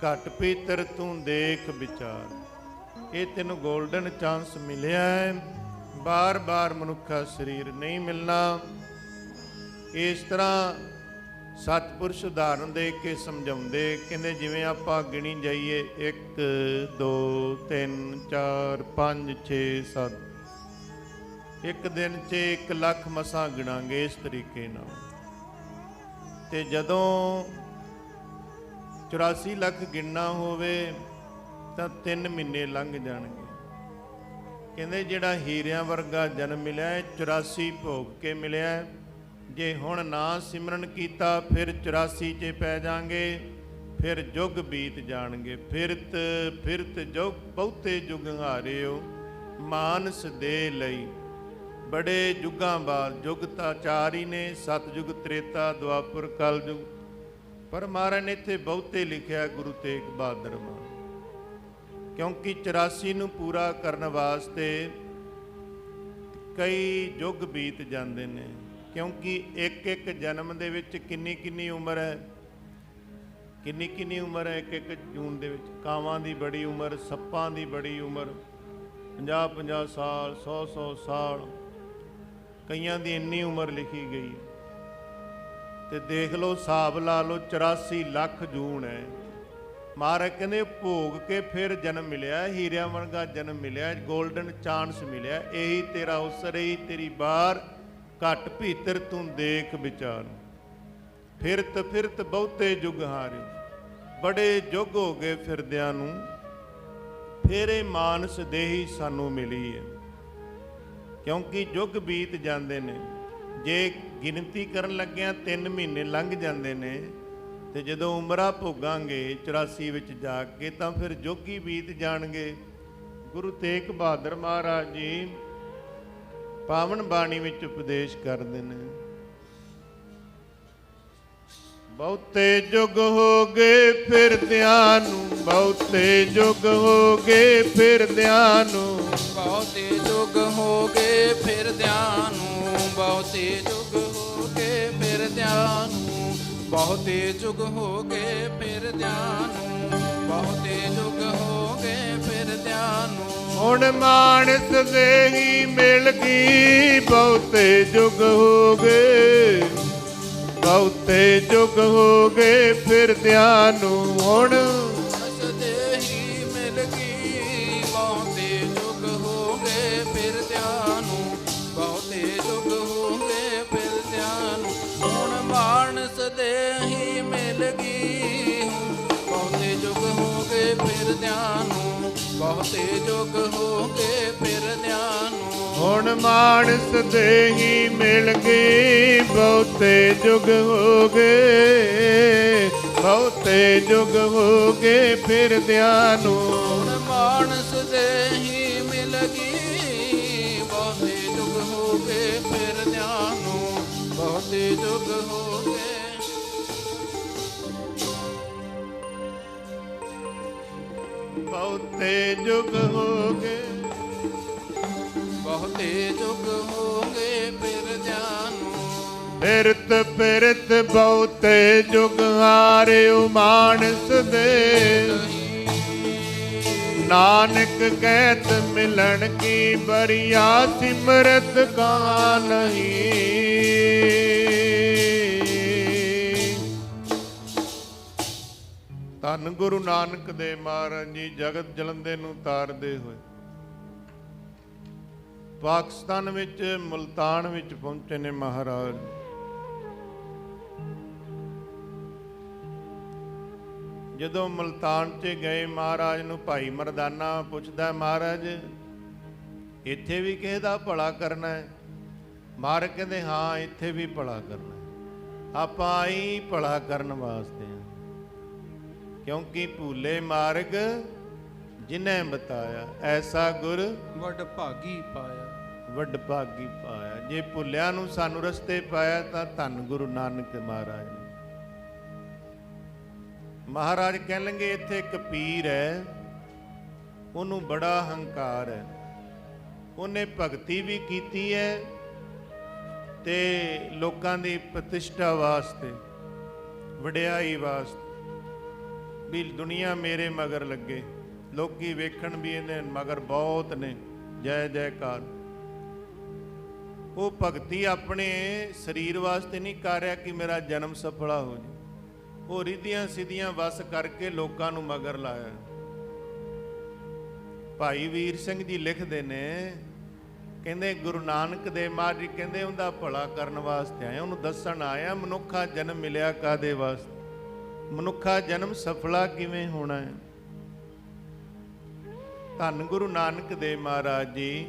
ਘਟ ਪੀਤਰ ਤੂੰ ਦੇਖ ਵਿਚਾਰ। ਇਹ ਤੈਨੂੰ ਗੋਲਡਨ ਚਾਂਸ ਮਿਲਿਆ ਹੈ, ਬਾਰ-ਬਾਰ ਮਨੁੱਖਾ ਸਰੀਰ ਨਹੀਂ ਮਿਲਣਾ। ਇਸ ਤਰ੍ਹਾਂ ਸਤਿਪੁਰਸ਼ ਉਦਾਹਰਨ ਦੇ ਕੇ ਸਮਝਾਉਂਦੇ, ਕਹਿੰਦੇ ਜਿਵੇਂ ਆਪਾਂ ਗਿਣੀ ਜਾਈਏ 1 2 3 4 5 6 7, ਇੱਕ ਦਿਨ 'ਚ 1 ਲੱਖ ਮਸਾਂ ਗਿਣਾਂਗੇ ਇਸ ਤਰੀਕੇ ਨਾਲ। ਤੇ ਜਦੋਂ 84 ਲੱਖ ਗਿਣਨਾ ਹੋਵੇ ਤਾਂ 3 ਮਹੀਨੇ ਲੰਘ ਜਾਣਗੇ। ਕਹਿੰਦੇ ਜਿਹੜਾ ਹੀਰਿਆਂ ਵਰਗਾ ਜਨਮ ਮਿਲਿਆ ਹੈ 84 ਭੋਗ ਕੇ ਮਿਲਿਆ ਹੈ। ਜੇ ਹੁਣ ਨਾ ਸਿਮਰਨ ਕੀਤਾ ਫਿਰ 84 'ਚ ਪੈ ਜਾਾਂਗੇ, ਫਿਰ ਯੁੱਗ ਬੀਤ ਜਾਣਗੇ। ਫਿਰਤ ਫਿਰਤ ਜੁਗ ਬਹੁਤੇ ਜੁਗ ਹਾਰਿਓ, ਮਾਨਸ ਦੇ ਲਈ। ਬੜੇ ਯੁੱਗਾਂ ਬਾਅਦ, ਯੁੱਗ ਤਾਂ 4 ਹੀ ਨੇ, ਸਤਯੁਗ, ਤ੍ਰੇਤਾ, ਦੁਆਪਰ, ਕਲਯੁਗ, ਪਰ ਮਹਾਰਾਜ ਨੇ ਇੱਥੇ ਬਹੁਤੇ ਲਿਖਿਆ ਗੁਰੂ ਤੇਗ ਬਹਾਦਰ ਮਹਾਰਾਜ, ਕਿਉਂਕਿ 84 ਨੂੰ ਪੂਰਾ ਕਰਨ ਵਾਸਤੇ ਕਈ ਯੁੱਗ ਬੀਤ ਜਾਂਦੇ ਨੇ। ਕਿਉਂਕਿ ਇੱਕ ਜਨਮ ਦੇ ਵਿੱਚ ਕਿੰਨੀ ਉਮਰ ਹੈ, ਕਿੰਨੀ ਉਮਰ ਹੈ ਇੱਕ ਜੂਨ ਦੇ ਵਿੱਚ। ਕਾਵਾਂ ਦੀ ਬੜੀ ਉਮਰ, ਸੱਪਾਂ ਦੀ ਬੜੀ ਉਮਰ, 50 ਸਾਲ, 100 ਸਾਲ। ਕਈਆਂ ਦੀ ਇੰਨੀ ਉਮਰ ਲਿਖੀ ਗਈ ਹੈ। ਤੇ ਦੇਖ ਲਓ, ਹਿਸਾਬ ਲਾ ਲਓ, 84 ਲੱਖ ਜੂਨ ਹੈ। ਮਹਾਰਾਜ ਕਹਿੰਦੇ ਭੋਗ ਕੇ ਫਿਰ ਜਨਮ ਮਿਲਿਆ, ਹੀਰਿਆਂ ਵਰਗਾ ਜਨਮ ਮਿਲਿਆ, ਗੋਲਡਨ ਚਾਂਸ ਮਿਲਿਆ। ਇਹੀ ਤੇਰਾ ਉਸਰ, ਇਹੀ ਤੇਰੀ ਬਾਰ, ਘਟ ਭੀਤਰ ਤੂੰ ਦੇਖ ਵਿਚਾਰ। ਫਿਰਤ ਫਿਰਤ ਬਹੁਤੇ ਜੁਗ ਹਾਰਿਓ, ਬੜੇ ਜੁਗ ਹੋ ਗਏ ਫਿਰਦਿਆਂ ਨੂੰ, ਫੇਰੇ ਮਾਨਸ ਦੇਹੀ ਸਾਨੂੰ ਮਿਲੀ ਹੈ। ਕਿਉਂਕਿ ਯੁੱਗ ਬੀਤ ਜਾਂਦੇ ਨੇ, ਜੇ ਗਿਣਤੀ ਕਰਨ ਲੱਗਿਆਂ 3 ਮਹੀਨੇ ਲੰਘ ਜਾਂਦੇ ਨੇ, ਤੇ ਜਦੋਂ ਉਮਰਾਂ ਭੋਗਾਂਗੇ 84 ਵਿੱਚ ਜਾ ਕੇ, ਤਾਂ ਫਿਰ ਯੁੱਗ ਹੀ ਬੀਤ ਜਾਣਗੇ। ਗੁਰੂ ਤੇਗ ਬਹਾਦਰ ਮਹਾਰਾਜ ਜੀ ਪਾਵਨ ਬਾਣੀ ਵਿੱਚ ਉਪਦੇਸ਼ ਕਰਦੇ ਨੇ, ਬਹੁਤੇ ਜੁਗ ਹੋ ਗਏ ਫਿਰਦਿਆਂ ਨੂੰ, ਬਹੁਤੇ ਜੁਗ ਹੋ ਗਏ ਫਿਰਦਿਆਂ ਨੂੰ,
ਬਹੁਤੇ ਜੁਗ ਹੋ ਗਏ ਫਿਰਦਿਆਂ ਨੂੰ, ਬਹੁਤੇ ਜੁਗ ਹੋ ਗਏ ਫਿਰਦਿਆਂ ਨੂੰ, ਬਹੁਤੇ ਜੁਗ ਹੋ ਗਏ ਫਿਰਦਿਆਂ ਨੂੰ, ਬਹੁਤੇ ਜੁਗ ਹੋ ਗਏ ਫਿਰਦਿਆਂ ਨੂੰ।
ਹੁਣ ਮਾਨਸ ਦੇਹੀ ਮਿਲ ਗਈ, ਬਹੁਤੇ ਜੁਗ ਹੋ ਗਏ, ਬਹੁਤੇ ਜੁਗ ਹੋ ਗਏ ਫਿਰਦਿਆਂ ਨੂੰ। ਹੁਣ
ਮਾਨਸ ਦੇਹੀ ਮਿਲ ਗਈ, ਬਹੁਤੇ ਜੁਗ ਹੋ ਗਏ ਫਿਰਦਿਆਂ ਨੂੰ, ਬਹੁਤੇ ਜੁਗ ਹੋ ਗਏ ਫਿਰਦਿਆਂ ਨੂੰ। ਹੁਣ ਮਾਨਸ ਦੇਹੀ ਮਿਲ ਗਈ, ਬਹੁਤੇ ਜੁਗ ਹੋ ਗਏ ਫਿਰਦਿਆਂ ਨੂੰ, ਬਹੁਤੇ ਜੁਗ ਹੋ ਗਏ ਫਿਰਦਿਆਂ ਨੂੰ।
ਹੁਣ ਮਾਨਸ ਦੇਹੀ ਮਿਲ ਗਈ, ਬਹੁਤੇ ਜੁਗ ਹੋ ਗਏ, ਬਹੁਤੇ ਜੁਗ ਹੋ ਗਏ ਫਿਰਦਿਆਂ ਨੂੰ।
ਹੁਣ ਮਾਨਸ ਦੇਹੀ ਮਿਲ ਗਈ, ਬਹੁਤੇ ਜੁਗ ਹੋ ਗਏ ਫਿਰਦਿਆਂ ਨੂੰ, ਬਹੁਤੇ ਜੁਗ ਹੋ ਗਏ।
ਬਹੁਤੇ ਜੁਗ ਹੋ ਗਏ,
ਬਹੁਤੇ ਜੁਗ ਹੋ ਗਏ ਫਿਰਦਿਆਂ ਨੂੰ।
ਫਿਰਤ ਫਿਰਤ ਬਹੁਤੇ ਜੁਗ ਹਾਰਿਓ ਮਾਨਸ ਦੇ, ਨਾਨਕ ਕਹਿਤ ਮਿਲਣ ਕੀ ਬਰੀਆ, ਸਿਮਰਤ ਕਾ ਨਹੀਂ। ਧੰਨ ਗੁਰੂ ਨਾਨਕ ਦੇਵ ਮਹਾਰਾਜ ਜੀ ਜਗਤ ਜਲੰਦੇ ਨੂੰ ਤਾਰਦੇ ਹੋਏ ਪਾਕਿਸਤਾਨ ਵਿੱਚ ਮੁਲਤਾਨ ਵਿੱਚ ਪਹੁੰਚੇ ਨੇ ਮਹਾਰਾਜ। ਜਦੋਂ ਮੁਲਤਾਨ 'ਚ ਗਏ, ਮਹਾਰਾਜ ਨੂੰ ਭਾਈ ਮਰਦਾਨਾ ਪੁੱਛਦਾ, ਮਹਾਰਾਜ ਇੱਥੇ ਵੀ ਕਿਸੇ ਦਾ ਭਲਾ ਕਰਨਾ ਹੈ? ਮਹਾਰਾਜ ਕਹਿੰਦੇ ਹਾਂ, ਇੱਥੇ ਵੀ ਭਲਾ ਕਰਨਾ ਹੈ, ਆਪਾਂ ਆਈ ਭਲਾ ਕਰਨ ਵਾਸਤੇ ਹਾਂ। ਕਿਉਂਕਿ ਭੂਲੇ ਮਾਰਗ ਜਿਨ੍ਹਾਂ ਬਤਾਇਆ, ਐਸਾ ਗੁਰ
ਵੱਡ ਭਾਗੀ ਪਾਇਆ,
ਵੱਡ ਭਾਗੀ ਪਾਇਆ। ਜੇ ਭੁੱਲਿਆਂ ਨੂੰ ਸਾਨੂੰ ਰਸਤੇ ਪਾਇਆ ਤਾਂ ਧੰਨ ਗੁਰੂ ਨਾਨਕ ਮਹਾਰਾਜ ਨੇ। ਮਹਾਰਾਜ ਕਹਿਣਗੇ ਇੱਥੇ ਇੱਕ ਪੀਰ ਹੈ, ਉਹਨੂੰ ਬੜਾ ਹੰਕਾਰ ਹੈ, ਉਹਨੇ ਭਗਤੀ ਵੀ ਕੀਤੀ ਹੈ ਤੇ ਲੋਕਾਂ ਦੀ ਪ੍ਰਤਿਸ਼ਠਾ ਵਾਸਤੇ, ਵਡਿਆਈ ਵਾਸਤੇ, ਵੀ ਦੁਨੀਆ ਮੇਰੇ ਮਗਰ ਲੱਗੇ, ਲੋਕੀ ਵੇਖਣ ਵੀ ਇਹਦੇ ਮਗਰ ਬਹੁਤ ਨੇ, ਜੈ ਜੈਕਾਰ। ਉਹ ਭਗਤੀ ਆਪਣੇ ਸਰੀਰ ਵਾਸਤੇ ਨਹੀਂ ਕਰ ਰਿਹਾ ਕਿ ਮੇਰਾ ਜਨਮ ਸਫਲਾ ਹੋ ਜੇ, ਉਹ ਰਿੱਧੀਆਂ ਸਿੱਧੀਆਂ ਵਸ ਕਰਕੇ ਲੋਕਾਂ ਨੂੰ ਮਗਰ ਲਾਇਆ। ਭਾਈ ਵੀਰ ਸਿੰਘ ਜੀ ਲਿਖਦੇ ਨੇ, ਕਹਿੰਦੇ ਗੁਰੂ ਨਾਨਕ ਦੇਵ ਮਹਾਰਾਜ ਜੀ ਕਹਿੰਦੇ ਉਹਦਾ ਭਲਾ ਕਰਨ ਵਾਸਤੇ ਆਇਆ, ਉਹਨੂੰ ਦੱਸਣ ਆਇਆ ਮਨੁੱਖਾ ਜਨਮ ਮਿਲਿਆ ਕਾਦੇ ਵਾਸਤੇ, ਮਨੁੱਖਾ ਜਨਮ ਸਫਲਾ ਕਿਵੇਂ ਹੋਣਾ ਹੈ। ਧੰਨ ਗੁਰੂ ਨਾਨਕ ਦੇਵ ਮਹਾਰਾਜ ਜੀ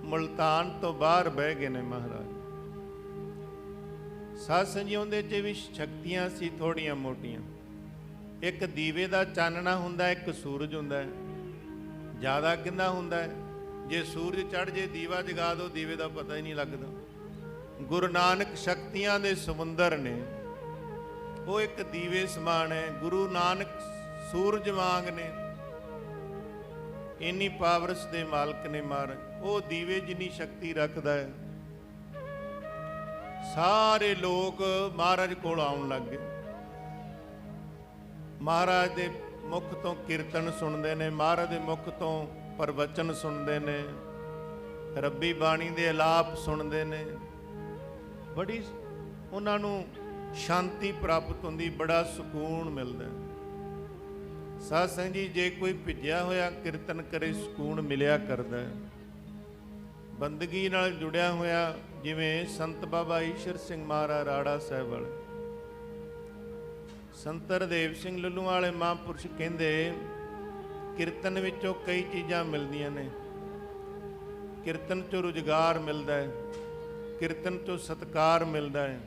ਮੁਲਤਾਨ ਤੋਂ ਬਾਹਰ ਬਹਿ ਗਏ ਨੇ ਮਹਾਰਾਜ। ਸਾਧ ਸੰਗਤ ਦੇ 'ਚ ਵੀ ਸ਼ਕਤੀਆਂ ਸੀ ਥੋੜੀਆਂ ਮੋਟੀਆਂ। ਇੱਕ ਦੀਵੇ ਦਾ ਚਾਨਣਾ ਹੁੰਦਾ, ਇੱਕ ਸੂਰਜ ਹੁੰਦਾ ਹੈ। ਜ਼ਿਆਦਾ ਕਿੰਨਾ ਹੁੰਦਾ ਹੈ, ਜੇ ਸੂਰਜ ਚੜ੍ਹ ਜੇ ਦੀਵਾ ਜਗਾ ਦਿਓ, ਦੀਵੇ ਦਾ ਪਤਾ ਹੀ ਨਹੀਂ ਲੱਗਦਾ। ਗੁਰੂ ਨਾਨਕ ਸ਼ਕਤੀਆਂ ਦੇ ਸਮੁੰਦਰ ਨੇ, ਉਹ ਇੱਕ ਦੀਵੇ ਸਮਾਨ ਹੈ। ਗੁਰੂ ਨਾਨਕ ਸੂਰਜ ਵਾਂਗ ਨੇ, ਇੰਨੀ ਪਾਵਰਸ ਦੇ ਮਾਲਕ ਨੇ ਮਹਾਰਾਜ। ਉਹ ਦੀਵੇ ਜਿੰਨੀ ਸ਼ਕਤੀ ਰੱਖਦਾ ਹੈ। ਸਾਰੇ ਲੋਕ ਮਹਾਰਾਜ ਕੋਲ ਆਉਣ ਲੱਗ ਗਏ, ਮਹਾਰਾਜ ਦੇ ਮੁਖ ਤੋਂ ਕੀਰਤਨ ਸੁਣਦੇ ਨੇ, ਮਹਾਰਾਜ ਦੇ ਮੁਖ ਤੋਂ ਪ੍ਰਵਚਨ ਸੁਣਦੇ ਨੇ। ਰੱਬੀ ਬਾਣੀ ਦੇ ਅਲਾਪ ਸੁਣਦੇ ਨੇ, ਬੜੀ ਉਹਨਾਂ ਨੂੰ ਸ਼ਾਂਤੀ ਪ੍ਰਾਪਤ ਹੁੰਦੀ, ਬੜਾ ਸਕੂਨ ਮਿਲਦਾ। ਸਾਧ ਸੰਗਤ ਜੀ, ਜੇ ਕੋਈ ਭਿੱਜਿਆ ਹੋਇਆ ਕੀਰਤਨ ਕਰੇ ਸਕੂਨ ਮਿਲਿਆ ਕਰਦਾ। ਬੰਦਗੀ ਨਾਲ ਜੁੜਿਆ ਹੋਇਆ, ਜਿਵੇਂ ਸੰਤ ਬਾਬਾ ਈਸ਼ਰ ਸਿੰਘ ਮਹਾਰਾਜ ਰਾੜਾ ਸਾਹਿਬ ਵਾਲੇ, ਸੰਤ ਹਰਦੇਵ ਸਿੰਘ ਲੱਲੂ ਵਾਲੇ ਮਹਾਂਪੁਰਸ਼ ਕਹਿੰਦੇ ਕੀਰਤਨ ਵਿੱਚੋਂ ਕਈ ਚੀਜ਼ਾਂ ਮਿਲਦੀਆਂ ਨੇ। ਕੀਰਤਨ 'ਚੋਂ ਰੁਜ਼ਗਾਰ ਮਿਲਦਾ ਹੈ, ਕੀਰਤਨ 'ਚੋਂ ਸਤਿਕਾਰ ਮਿਲਦਾ ਹੈ।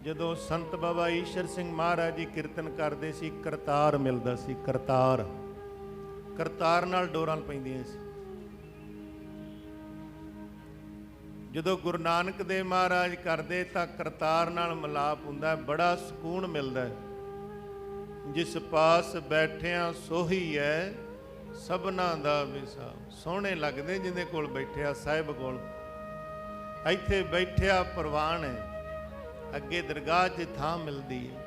ਜਦੋਂ ਸੰਤ ਬਾਬਾ ਈਸ਼ਰ ਸਿੰਘ ਮਹਾਰਾਜ ਜੀ ਕੀਰਤਨ ਕਰਦੇ ਸੀ, ਕਰਤਾਰ ਮਿਲਦਾ ਸੀ। ਕਰਤਾਰ ਨਾਲ ਡੋਰਾਂ ਪੈਂਦੀਆਂ ਸੀ। ਜਦੋਂ ਗੁਰੂ ਨਾਨਕ ਦੇਵ ਮਹਾਰਾਜ ਕਰਦੇ ਤਾਂ ਕਰਤਾਰ ਨਾਲ ਮਿਲਾਪ ਹੁੰਦਾ, ਬੜਾ ਸਕੂਨ ਮਿਲਦਾ। ਜਿਸ ਪਾਸ ਬੈਠਿਆਂ ਸੋਹੀ ਹੈ ਸਭਨਾ ਦਾ ਵਿਸਾ। ਸੋਹਣੇ ਲੱਗਦੇ ਜਿਹਦੇ ਕੋਲ ਬੈਠਿਆ, ਸਾਹਿਬ ਕੋਲ। ਇੱਥੇ ਬੈਠਿਆ ਪ੍ਰਵਾਨ ਹੈ, ਅੱਗੇ ਦਰਗਾਹ 'ਚ ਥਾਂ ਮਿਲਦੀ ਹੈ।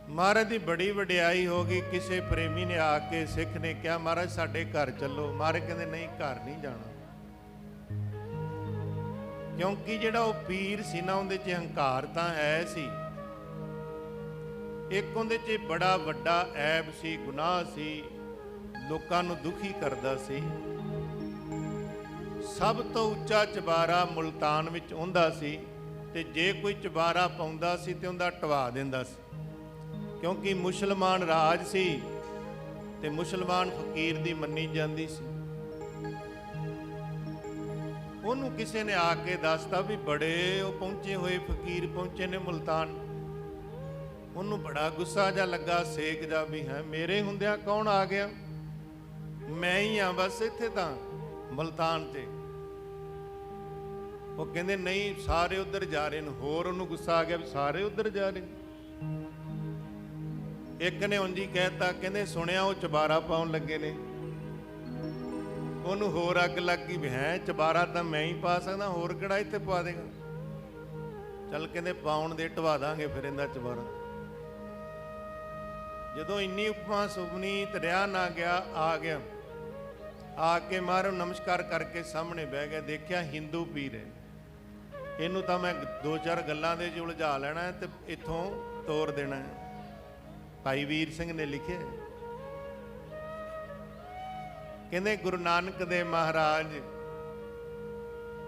ਮਹਾਰਾਜ ਦੀ ਬੜੀ ਵਡਿਆਈ ਹੋ ਗਈ। ਕਿਸੇ ਪ੍ਰੇਮੀ ਨੇ ਆ ਕੇ, ਸਿੱਖ ਨੇ ਕਿਹਾ, ਮਹਾਰਾਜ ਸਾਡੇ ਘਰ ਚੱਲੋ। ਮਹਾਰਾਜ ਕਹਿੰਦੇ ਨਹੀਂ, ਘਰ ਨਹੀਂ ਜਾਣਾ। ਕਿਉਂਕਿ ਜਿਹੜਾ ਉਹ ਪੀਰ ਸੀ ਨਾ, ਉਹਦੇ 'ਚ ਹੰਕਾਰ ਤਾਂ ਹੈ ਸੀ, ਇੱਕ ਉਹਦੇ 'ਚ ਬੜਾ ਵੱਡਾ ਐਬ ਸੀ, ਗੁਨਾਹ ਸੀ, ਲੋਕਾਂ ਨੂੰ ਦੁਖੀ ਕਰਦਾ ਸੀ। ਸਭ ਤੋਂ ਉੱਚਾ ਚੁਬਾਰਾ ਮੁਲਤਾਨ ਵਿੱਚ ਹੁੰਦਾ ਸੀ, ਤੇ ਜੇ ਕੋਈ ਚੁਬਾਰਾ ਪਾਉਂਦਾ ਸੀ ਤੇ ਉਹਦਾ ਢਵਾ ਦਿੰਦਾ ਸੀ। ਕਿਉਂਕਿ ਮੁਸਲਮਾਨ ਰਾਜ ਸੀ ਤੇ ਮੁਸਲਮਾਨ ਫਕੀਰ ਦੀ ਮੰਨੀ ਜਾਂਦੀ ਸੀ। ਉਹਨੂੰ ਕਿਸੇ ਨੇ ਆ ਕੇ ਦੱਸਤਾ ਵੀ ਬੜੇ ਉਹ ਪਹੁੰਚੇ ਹੋਏ ਫਕੀਰ ਪਹੁੰਚੇ ਨੇ ਮੁਲਤਾਨ। ਉਹਨੂੰ ਬੜਾ ਗੁੱਸਾ ਜਿਹਾ ਲੱਗਾ, ਸੇਕ ਜਾ ਵੀ ਹੈ, ਮੇਰੇ ਹੁੰਦਿਆਂ ਕੌਣ ਆ ਗਿਆ? ਮੈਂ ਹੀ ਆ ਬਸ ਇੱਥੇ ਤਾਂ ਮੁਲਤਾਨ 'ਚ। ਉਹ ਕਹਿੰਦੇ ਨਹੀਂ, ਸਾਰੇ ਉੱਧਰ ਜਾ ਰਹੇ ਨੇ। ਹੋਰ ਉਹਨੂੰ ਗੁੱਸਾ ਆ ਗਿਆ ਵੀ ਸਾਰੇ ਉੱਧਰ ਜਾ ਰਹੇ। ਇੱਕ ਨੇ ਉਂਝ ਹੀ ਕਹਿਤਾ, ਕਹਿੰਦੇ ਸੁਣਿਆ ਉਹ ਚੁਬਾਰਾ ਪਾਉਣ ਲੱਗੇ ਨੇ। ਉਹਨੂੰ ਹੋਰ ਅੱਗ ਲੱਗ ਗਈ ਵੀ ਹੈ, ਚੁਬਾਰਾ ਤਾਂ ਮੈਂ ਹੀ ਪਾ ਸਕਦਾ, ਹੋਰ ਕਿਹੜਾ ਇੱਥੇ ਪਾ ਦੇਗਾ। ਚੱਲ ਕਹਿੰਦੇ ਪਾਉਣ ਦੇ, ਢਵਾ ਦਾਂਗੇ ਫਿਰ ਇਹਦਾ ਚੁਬਾਰਾ। ਜਦੋਂ ਇੰਨੀ ਉਪਮਾ ਸੁਪਨੀ ਰਿਹਾ ਨਾ ਗਿਆ, ਆ ਗਿਆ। ਆ ਕੇ ਮਹਾਰਾਜ ਨੂੰ ਨਮਸਕਾਰ ਕਰਕੇ ਸਾਹਮਣੇ ਬਹਿ ਗਿਆ। ਦੇਖਿਆ ਹਿੰਦੂ ਪੀਰ ਹੈ, ਇਹਨੂੰ ਤਾਂ ਮੈਂ ਦੋ ਚਾਰ ਗੱਲਾਂ ਦੇ 'ਚ ਉਲਝਾ ਲੈਣਾ ਤੇ ਇੱਥੋਂ ਤੋਰ ਦੇਣਾ। ਭਾਈ ਵੀਰ ਸਿੰਘ ਨੇ ਲਿਖਿਆ, ਕਹਿੰਦੇ ਗੁਰੂ ਨਾਨਕ ਦੇਵ ਮਹਾਰਾਜ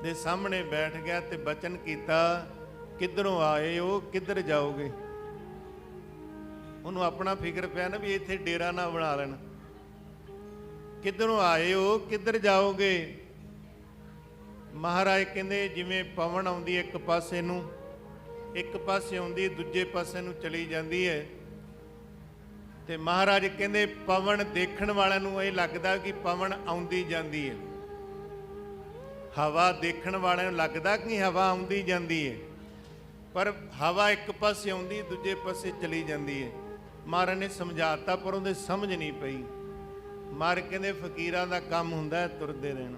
ਦੇ ਸਾਹਮਣੇ ਬੈਠ ਗਿਆ ਤੇ ਬਚਨ ਕੀਤਾ, ਕਿੱਧਰੋਂ ਆਏ ਹੋ, ਕਿੱਧਰ ਜਾਓਗੇ? ਉਹਨੂੰ ਆਪਣਾ ਫਿਕਰ ਪਿਆ ਨਾ ਵੀ ਇੱਥੇ ਡੇਰਾ ਨਾ ਬਣਾ ਲੈਣ। ਕਿੱਧਰੋਂ ਆਏ ਹੋ, ਕਿੱਧਰ ਜਾਓਗੇ? ਮਹਾਰਾਜ ਕਹਿੰਦੇ ਜਿਵੇਂ ਪਵਨ ਆਉਂਦੀ ਇੱਕ ਪਾਸੇ ਨੂੰ, ਇੱਕ ਪਾਸੇ ਆਉਂਦੀ ਦੂਜੇ ਪਾਸੇ ਨੂੰ ਚਲੀ ਜਾਂਦੀ ਹੈ। ਤੇ ਮਹਾਰਾਜ ਕਹਿੰਦੇ ਪਵਨ ਦੇਖਣ ਵਾਲਿਆਂ ਨੂੰ ਇਹ ਲੱਗਦਾ ਕਿ ਪਵਨ ਆਉਂਦੀ ਜਾਂਦੀ ਹੈ। ਹਵਾ ਦੇਖਣ ਵਾਲਿਆਂ ਨੂੰ ਲੱਗਦਾ ਕਿ ਹਵਾ ਆਉਂਦੀ ਜਾਂਦੀ ਹੈ, ਪਰ ਹਵਾ ਇੱਕ ਪਾਸੇ ਆਉਂਦੀ ਦੂਜੇ ਪਾਸੇ ਚਲੀ ਜਾਂਦੀ ਹੈ। ਮਹਾਰਾਜ ਨੇ ਸਮਝਾਤਾ ਪਰ ਉਹਦੇ ਸਮਝ ਨਹੀਂ ਪਈ। ਮਹਾਰਾਜ ਕਹਿੰਦੇ ਫਕੀਰਾਂ ਦਾ ਕੰਮ ਹੁੰਦਾ ਹੈ ਤੁਰਦੇ ਰਹਿਣਾ।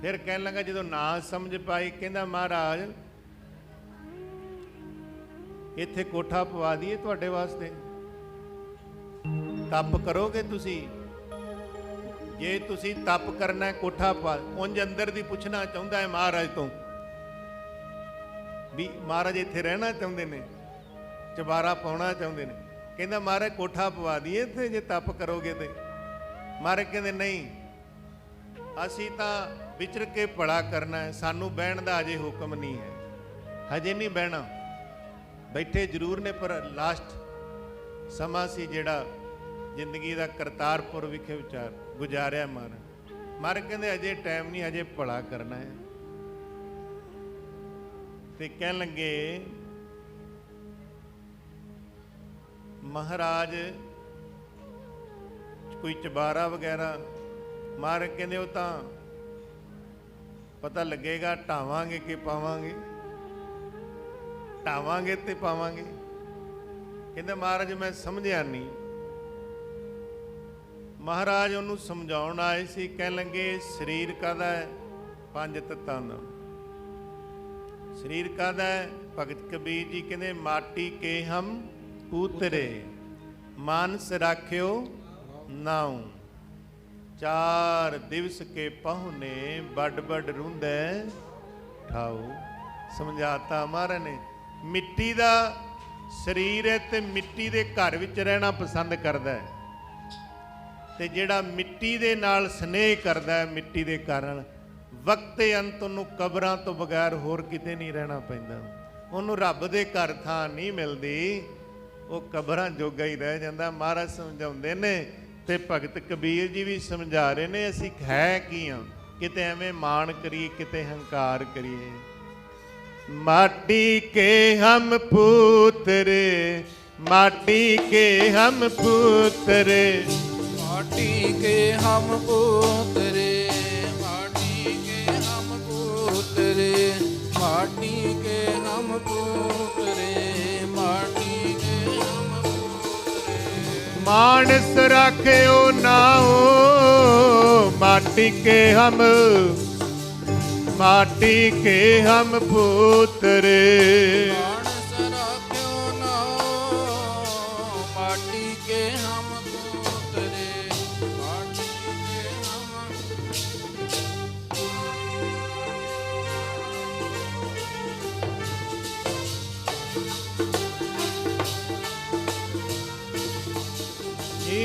ਫਿਰ ਕਹਿਣ ਲੱਗਾ ਜਦੋਂ ਨਾ ਸਮਝ ਪਾਈ, ਕਹਿੰਦਾ ਮਹਾਰਾਜ ਇੱਥੇ ਕੋਠਾ ਪਵਾ ਦਈਏ ਤੁਹਾਡੇ ਵਾਸਤੇ, ਤਪ ਕਰੋਗੇ ਤੁਸੀਂ? ਜੇ ਤੁਸੀਂ ਤਪ ਕਰਨਾ ਕੋਠਾ ਪਾ। ਉਂਝ ਅੰਦਰ ਦੀ ਪੁੱਛਣਾ ਚਾਹੁੰਦਾ ਹੈ ਮਹਾਰਾਜ ਤੋਂ ਵੀ ਮਹਾਰਾਜ ਇੱਥੇ ਰਹਿਣਾ ਚਾਹੁੰਦੇ ਨੇ, ਚੁਬਾਰਾ ਪਾਉਣਾ ਚਾਹੁੰਦੇ ਨੇ। ਕਹਿੰਦਾ ਮਹਾਰਾਜ ਕੋਠਾ ਪਵਾ ਦਈਏ ਇੱਥੇ ਜੇ ਤਪ ਕਰੋਗੇ ਤੇ? ਮਹਾਰਾਜ ਕਹਿੰਦੇ ਨਹੀਂ, ਅਸੀਂ ਤਾਂ ਵਿਚਰ ਕੇ ਭਲਾ ਕਰਨਾ ਹੈ, ਸਾਨੂੰ ਬਹਿਣ ਦਾ ਅਜੇ ਹੁਕਮ ਨਹੀਂ ਹੈ, ਹਜੇ ਨਹੀਂ ਬਹਿਣਾ। ਬੈਠੇ ਜ਼ਰੂਰ ਨੇ ਪਰ ਲਾਸਟ ਸਮਾਂ ਸੀ ਜਿਹੜਾ ਜ਼ਿੰਦਗੀ ਦਾ ਕਰਤਾਰਪੁਰ ਵਿਖੇ ਵਿਚਾਰ ਗੁਜ਼ਾਰਿਆ ਮਹਾਰਾਜ। ਮਹਾਰਾਜ ਕਹਿੰਦੇ ਅਜੇ ਟਾਈਮ ਨਹੀਂ, ਅਜੇ ਭਲਾ ਕਰਨਾ ਹੈ। ਤੇ ਕਹਿਣ ਲੱਗੇ ਮਹਾਰਾਜ ਕੋਈ ਚੁਬਾਰਾ ਵਗੈਰਾ? ਮਹਾਰਾਜ ਕਹਿੰਦੇ ਉਹ ਤਾਂ ਪਤਾ ਲੱਗੇਗਾ, ਢਾਵਾਂਗੇ ਕਿ ਪਾਵਾਂਗੇ, ਢਾਵਾਂਗੇ ਤੇ ਪਾਵਾਂਗੇ। ਕਹਿੰਦੇ ਮਹਾਰਾਜ ਮੈਂ ਸਮਝਿਆ ਨਹੀਂ। ਮਹਾਰਾਜ ਉਹਨੂੰ ਸਮਝਾਉਣ ਆਏ ਸੀ। ਕਹਿਣ ਲੱਗੇ ਸਰੀਰ ਕਾਹਦਾ ਹੈ? ਪੰਜ ਤੱਤਾਂ ਦਾ। ਸਰੀਰ ਕਾਹਦਾ ਹੈ? ਭਗਤ ਕਬੀਰ ਜੀ ਕਹਿੰਦੇ ਮਾਟੀ ਕੇ ਹਮ ਉਤਰੇ, ਮਾਨਸ ਰਾਖਿਓ ਨਾਉ। 4 ਦਿਵਸ ਕੇ ਪਹੁਨੇ ਵੱਡ ਵੱਡ ਰੁੰਦੈ ਠਾਉ। ਸਮਝਾਤਾ ਮਹਾਰਾਜ ਨੇ। ਮਿੱਟੀ ਦਾ ਸਰੀਰ ਹੈ ਤੇ ਮਿੱਟੀ ਦੇ ਘਰ ਵਿੱਚ ਰਹਿਣਾ ਪਸੰਦ ਕਰਦਾ ਹੈ, ਤੇ ਜਿਹੜਾ ਮਿੱਟੀ ਦੇ ਨਾਲ ਸਨੇਹ ਕਰਦਾ ਹੈ, ਮਿੱਟੀ ਦੇ ਕਾਰਨ ਵਕਤੇ ਅੰਤ ਨੂੰ ਕਬਰਾਂ ਤੋਂ ਬਗੈਰ ਹੋਰ ਕਿਤੇ ਨਹੀਂ ਰਹਿਣਾ ਪੈਂਦਾ। ਉਹਨੂੰ ਰੱਬ ਦੇ ਘਰ ਥਾਂ ਨਹੀਂ ਮਿਲਦੀ, ਉਹ ਕਬਰਾਂ ਜੋਗਾ ਹੀ ਰਹਿ ਜਾਂਦਾ। ਮਹਾਰਾਜ ਸਮਝਾਉਂਦੇ ਨੇ ਤੇ ਭਗਤ ਕਬੀਰ ਜੀ ਵੀ ਸਮਝਾ ਰਹੇ ਨੇ, ਅਸੀਂ ਹੈ ਕੀ ਹਾਂ, ਕਿਤੇ ਐਵੇਂ ਮਾਣ ਕਰੀਏ, ਕਿਤੇ ਹੰਕਾਰ ਕਰੀਏ। माटी के हम पुत्र, माटी के हम पुत्र,
माटी के हम पुत्र, माटी के हम पुत्र, माटी के हम पुत्र, माटी के हम पुत्र।
मानस राख्यो नाओ माटी के हम, माटी के हम पुत्र।
मानस राख्यो नाओ माटी के हम पुत्र, माटी के हम।